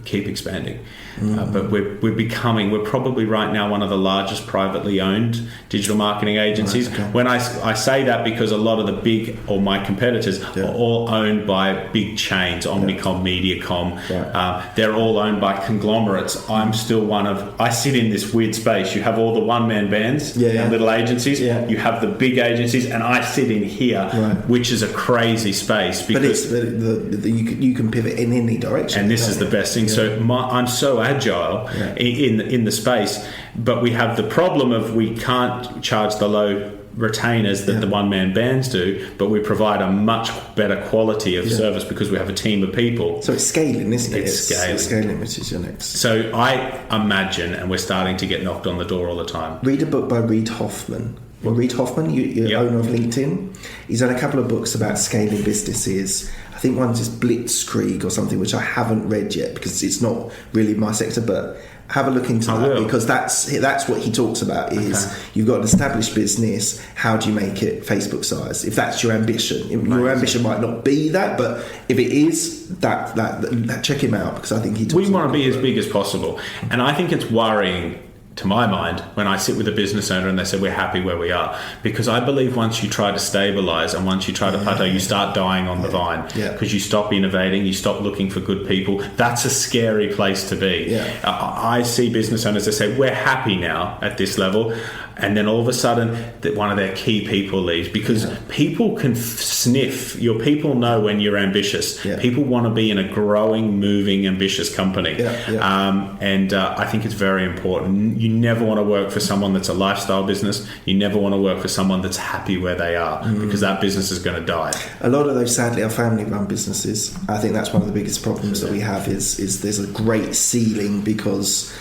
keep expanding. But we're probably right now one of the largest privately owned digital marketing agencies. Right, okay. When I say that because a lot of the big, or my competitors, are all owned by big chains, Omnicom, Mediacom. Right. They're all owned by conglomerates. I'm still I sit in this weird space. You have all the one-man bands and little agencies. Yeah. You have the big agencies, and I sit in here, which is a crazy space. Because you can pivot in any direction. And this is the best thing. Yeah. So I'm so agile in the space, but we have the problem of we can't charge the low retainers that the one-man bands do, but we provide a much better quality of service because we have a team of people. So it's scaling, isn't it? It's scaling, which is your next. So I imagine, and we're starting to get knocked on the door all the time. Read a book by Reid Hoffman. Well, Reid Hoffman, you're owner of LinkedIn. He's done a couple of books about scaling businesses. I think one's just Blitzkrieg or something, which I haven't read yet because it's not really my sector, but have a look into that because that's what he talks about is you've got an established business, how do you make it Facebook size? If that's your ambition. Your ambition might not be that, but if it is, that check him out because I think he talks We want to be as big as possible. And I think it's worrying to my mind when I sit with a business owner and they say we're happy where we are, because I believe once you try to stabilize and once you try to plateau, you start dying on the vine because you stop innovating, you stop looking for good people. That's a scary place to be. I see business owners that say we're happy now at this level, and then all of a sudden that one of their key people leaves because people can sniff. Your people know when you're ambitious. People want to be in a growing, moving, ambitious company. And I think it's very important. You never want to work for someone that's a lifestyle business. You never want to work for someone that's happy where they are because that business is going to die. A lot of those, sadly, are family-run businesses. I think that's one of the biggest problems that we have is there's a great ceiling because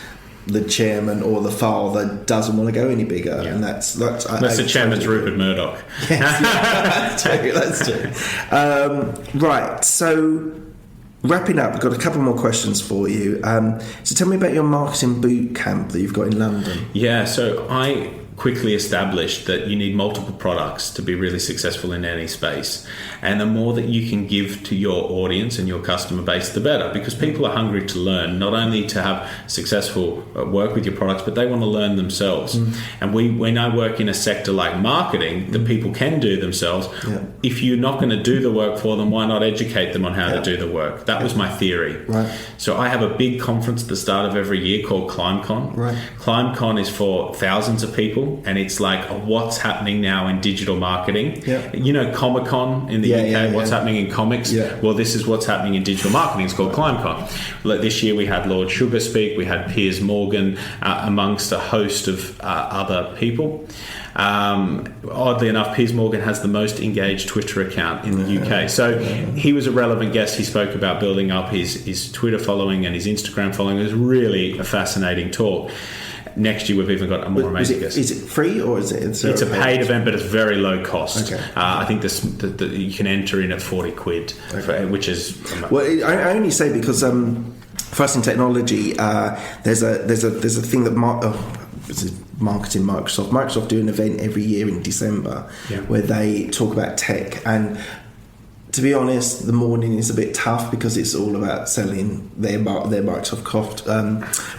the chairman or the father doesn't want to go any bigger, and that's the chairman's Rupert Murdoch. Yes, that's true. Right, so wrapping up, I've got a couple more questions for you. So tell me about your marketing boot camp that you've got in London. Yeah, so I quickly established that you need multiple products to be really successful in any space. And the more that you can give to your audience and your customer base, the better, because people are hungry to learn, not only to have successful work with your products, but they want to learn themselves. And when I work in a sector like marketing that people can do themselves, if you're not going to do the work for them, why not educate them on how to do the work? That was my theory. Right. So I have a big conference at the start of every year called ClimbCon. Right. ClimbCon is for thousands of people, and it's like what's happening now in digital marketing. You know, Comic-Con in the UK, what's happening in comics. Well, this is what's happening in digital marketing. It's called ClimbCon. This year we had Lord Sugar speak, we had Piers Morgan, amongst a host of other people. Oddly enough, Piers Morgan has the most engaged Twitter account in the UK. So he was a relevant guest. He spoke about building up his Twitter following and his Instagram following. It was really a fascinating talk. Next year we've even got a more amazing guest. Is it free or is it? It's a paid event, but it's very low cost. Okay. I think you can enter in at 40 quid, which is... Well, I only say because for us in technology, there's a thing that marketing Microsoft do an event every year in December where they talk about tech, and to be honest, the morning is a bit tough because it's all about selling their Microsoft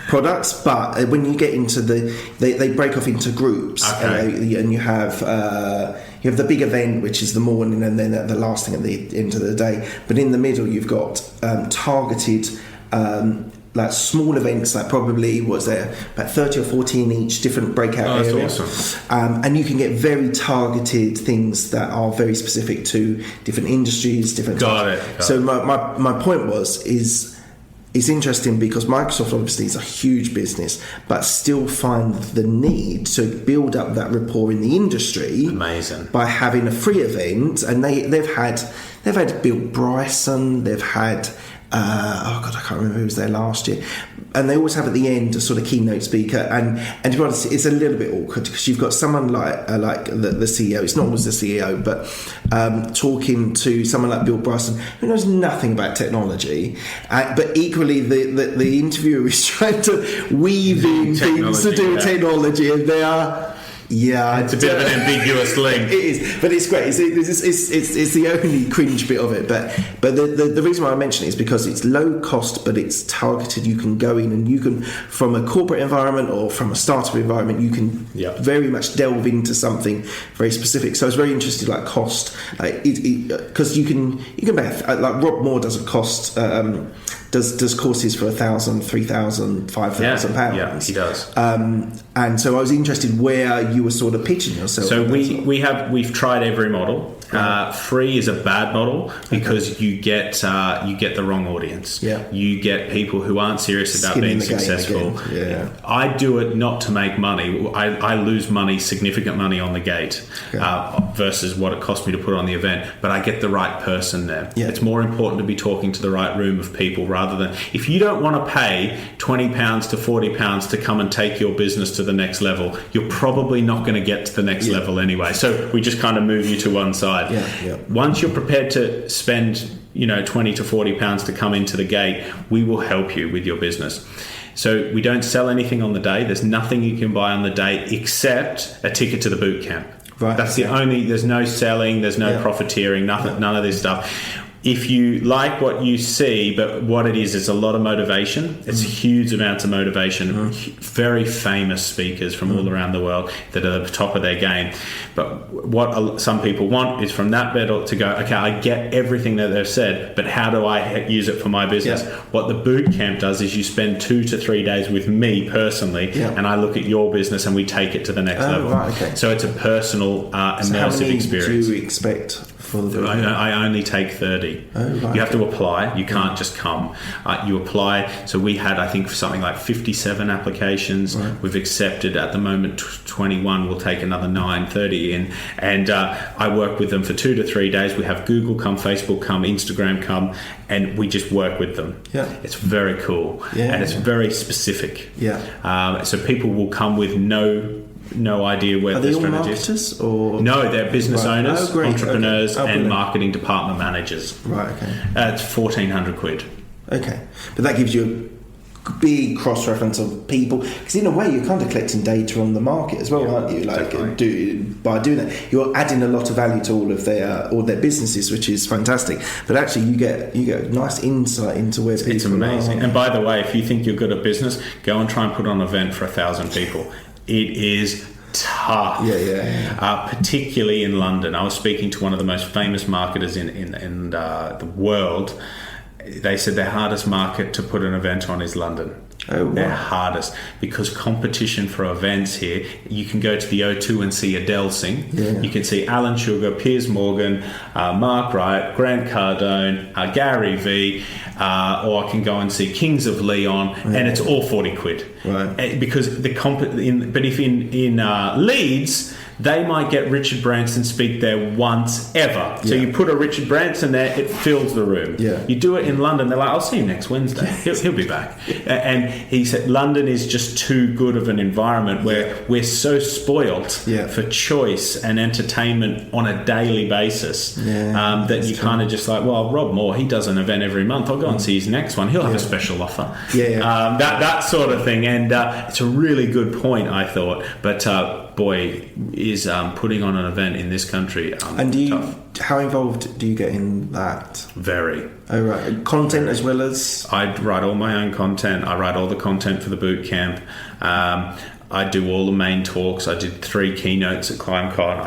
products. But when you get into they break off into groups, and you have the big event, which is the morning, and then the last thing at the end of the day. But in the middle, you've got targeted. Like small events, like probably about 30 or 40 in each, different breakout areas. Awesome. And you can get very targeted things that are very specific to different industries, different. Got it. So my point is it's interesting because Microsoft obviously is a huge business, but still find the need to build up that rapport in the industry. Amazing. By having a free event, and they've had Bill Bryson, they've had. I can't remember who was there last year, and they always have at the end a sort of keynote speaker, and to be honest, it's a little bit awkward because you've got someone like the CEO. It's not always the CEO, but talking to someone like Bill Bryson who knows nothing about technology, but equally the interviewer is trying to weave in things to do with technology, and they are. Yeah, it's a bit of an ambiguous link. It is, but it's great. It's the only cringe bit of it. But the reason why I mention it is because it's low cost, but it's targeted. You can go in and you can, from a corporate environment or from a startup environment, you can very much delve into something very specific. So I was very interested, like cost, because you can like Rob Moore does a cost. Does courses for £1,000, £3,000, £5,000. Yeah, he does. And so I was interested where you were sort of pitching yourself. So we've tried every model. Free is a bad model because you get the wrong audience. Yeah. You get people who aren't serious about being successful. Yeah. I do it not to make money. I lose money, significant money on the gate versus what it cost me to put on the event. But I get the right person there. Yeah. It's more important to be talking to the right room of people rather than if you don't want to pay £20 to £40 to come and take your business to the next level, you're probably not going to get to the next level anyway. So we just kind of move you to one side. Once you're prepared to spend, £20 to £40 to come into the gate, we will help you with your business. So we don't sell anything on the day. There's nothing you can buy on the day except a ticket to the boot camp. Right. That's the only. There's no selling. There's no profiteering. Nothing. None of this stuff. If you like what you see, but what it is a lot of motivation. It's huge amounts of motivation. Very famous speakers from all around the world that are at the top of their game. But what some people want is from that battle to go, okay, I get everything that they've said, but how do I use it for my business? Yeah. What the boot camp does is you spend 2 to 3 days with me personally, and I look at your business and we take it to the next level. Right, okay. So it's a personal, immersive experience. Do you expect? I only take 30. Oh, right. You have to apply. You can't just come. You apply. So we had, I think, something like 57 applications. Right. We've accepted at the moment 21. We'll take another 30 in. And I work with them for 2 to 3 days. We have Google come, Facebook come, Instagram come, and we just work with them. Yeah. It's very cool. Yeah, and it's very specific. Yeah. So people will come with no idea where their strategy is. Or no, they're business owners, entrepreneurs, and marketing department managers. Right. Okay. It's 1,400 quid. Okay, but that gives you big cross-reference of people, because in a way you're kind of collecting data on the market as well, aren't you? Like by doing that, you're adding a lot of value to all their businesses, which is fantastic. But actually, you get nice insight into where people are. It's amazing. And by the way, if you think you're good at business, go and try and put on an event for 1,000 people. It is tough. Particularly in London. I was speaking to one of the most famous marketers in the world. They said their hardest market to put an event on is London. Oh, wow. Their hardest, because competition for events here, you can go to the O2 and see Adele sing. You can see Alan Sugar, Piers Morgan, Mark Wright, Grant Cardone, Gary Vee, or I can go and see Kings of Leon, and it's all 40 quid. Right. Because but if in Leeds, they might get Richard Branson speak there once ever. So you put a Richard Branson there, it fills the room. You do it in London, they're like, I'll see you next Wednesday. He'll be back. And he said London is just too good of an environment where we're so spoilt for choice and entertainment on a daily basis that you kind of just like, well, Rob Moore, he does an event every month. I'll go and see his next one. He'll have a special offer. That sort of thing. And it's a really good point, I thought. But boy, is putting on an event in this country and tough. How involved do you get in that? Very. Oh, right. Content as well as? I write all my own content. I write all the content for the boot camp. I do all the main talks. I did 3 keynotes at ClimbCon.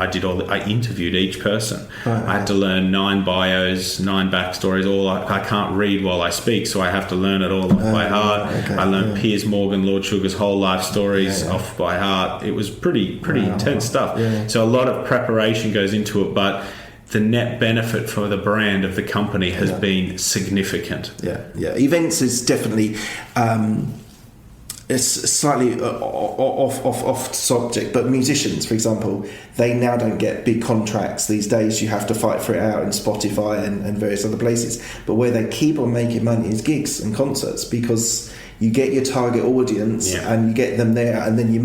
I interviewed each person. I had to learn 9 bios, 9 backstories. I can't read while I speak, so I have to learn it all off by heart. I learned Piers Morgan, Lord Sugar's whole life stories off by heart. It was pretty intense stuff. So a lot of preparation goes into it, but the net benefit for the brand of the company has been significant. Events is definitely it's slightly off subject, but musicians, for example, they now don't get big contracts these days. You have to fight for it out in Spotify and various other places. But where they keep on making money is gigs and concerts, because you get your target audience and you get them there, and then you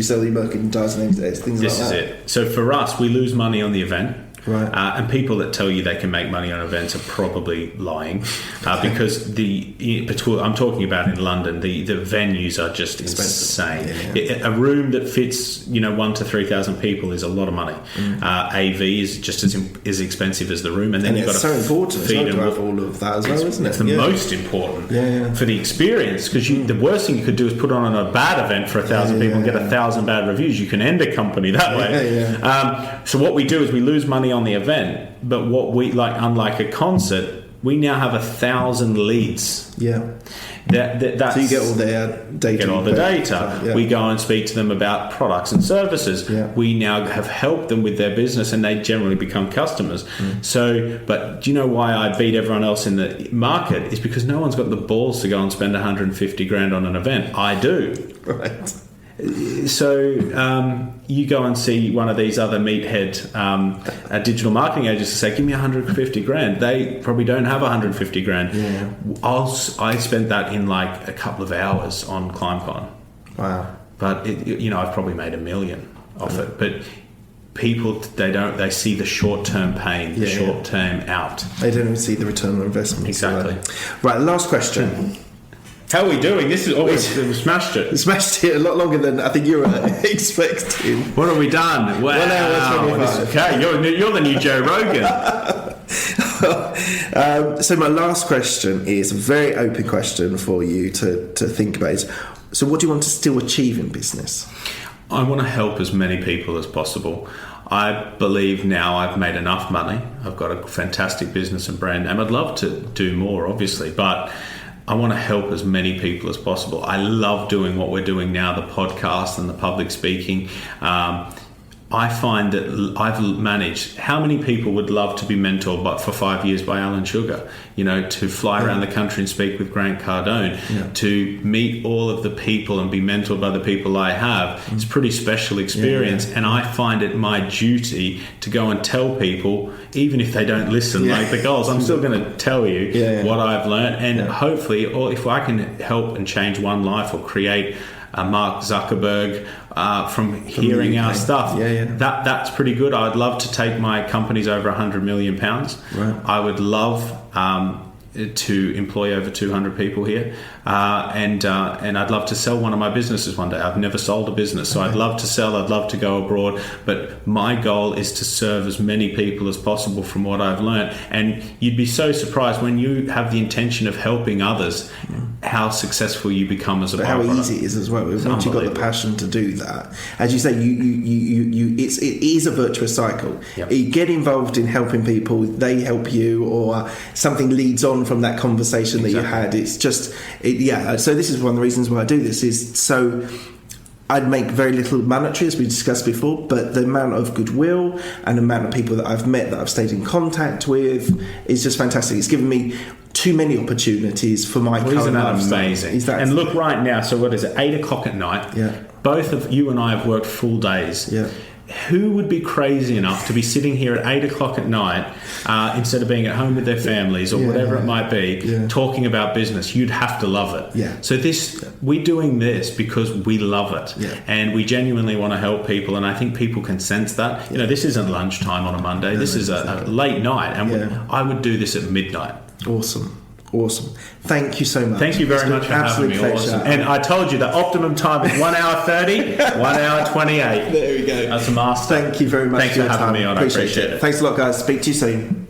sell your merchandising, things like that. This is it. So for us, we lose money on the event. Right. And people that tell you they can make money on events are probably lying, because I'm talking about in London, the venues are just insane. A room that fits 1,000 to 3,000 people is a lot of money. AV is just as expensive as the room, and then you've got to so important feed to have all of that as well, isn't it? It's the most important for the experience, because the worst thing you could do is put on a bad event for 1,000 people and get 1,000 bad reviews. You can end a company that way. So what we do is we lose money on the event, but what we unlike a concert, we now have 1,000 leads. So you get all their data. We go and speak to them about products and services. We now have helped them with their business, and they generally become customers. So, but do you know why I beat everyone else in the market? Is because no one's got the balls to go and spend 150 grand on an event. I do. Right. So you go and see one of these other meathead digital marketing agencies say, give me 150 grand. They probably don't have 150 grand. I spent that in like a couple of hours on ClimbCon. Wow. But I've probably made $1 million off it. But people, they see the short-term pain, the short-term out. They don't even see the return on investment. Exactly. Right, last question. How are we doing? This is always we smashed it. We smashed it a lot longer than I think you were expecting. What have we done? Wow. 1 hour 25. Okay, you're the new Joe Rogan. So my last question is a very open question for you to think about. So what do you want to still achieve in business? I want to help as many people as possible. I believe now I've made enough money. I've got a fantastic business and brand, and I'd love to do more, obviously, but I want to help as many people as possible. I love doing what we're doing now, the podcast and the public speaking. I find that I've managed, how many people would love to be mentored but for 5 years by Alan Sugar, to fly around the country and speak with Grant Cardone, to meet all of the people and be mentored by the people I have. It's a pretty special experience, and I find it my duty to go and tell people, even if they don't listen, like the goals, I'm still going to tell you what I've learned, and hopefully, or if I can help and change one life or create a Mark Zuckerberg from hearing our stuff, that's pretty good. I'd love to take my companies over £100 million. Right. I would love to employ over 200 people here, and I'd love to sell one of my businesses one day. I've never sold a business, so I'd love to sell. I'd love to go abroad, but my goal is to serve as many people as possible from what I've learned. And you'd be so surprised when you have the intention of helping others, how successful you become as a byproduct. How easy it is as well. Once you've got the passion to do that, as you say, it is a virtuous cycle. Yep. You get involved in helping people, they help you, or something leads on from that conversation that you had. It's just, so this is one of the reasons why I do this, is so I'd make very little monetary, as we discussed before, but the amount of goodwill and the amount of people that I've met, that I've stayed in contact with, is just fantastic. It's given me too many opportunities for my current Isn't that lifestyle. amazing? And look right now, so what is it, 8 o'clock at night? Yeah. Both of you and I have worked full days. Yeah. Who would be crazy enough to be sitting here at 8 o'clock at night instead of being at home with their families or whatever it might be, talking about business? You'd have to love it. Yeah. So we're doing this because we love it, and we genuinely want to help people. And I think people can sense that. You know, this isn't lunchtime on a Monday. This is a late night, and I would do this at midnight. Awesome. Thank you so much. Thank you very much for having me. Awesome. And I told you the optimum time is 1 hour 30, 1 hour 28. There we go. That's a master. Thank you very much. Thanks for having me on. I appreciate it. Thanks a lot, guys. Speak to you soon.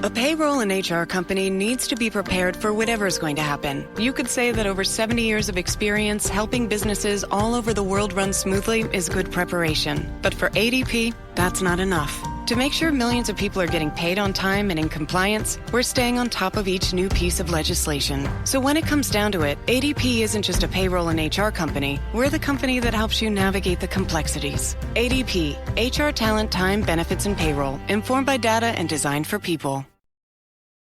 A payroll and HR company needs to be prepared for whatever is going to happen. You could say that over 70 years of experience helping businesses all over the world run smoothly is good preparation. But for ADP, that's not enough. To make sure millions of people are getting paid on time and in compliance, we're staying on top of each new piece of legislation. So when it comes down to it, ADP isn't just a payroll and HR company. We're the company that helps you navigate the complexities. ADP, HR talent, time, benefits, and payroll, informed by data and designed for people.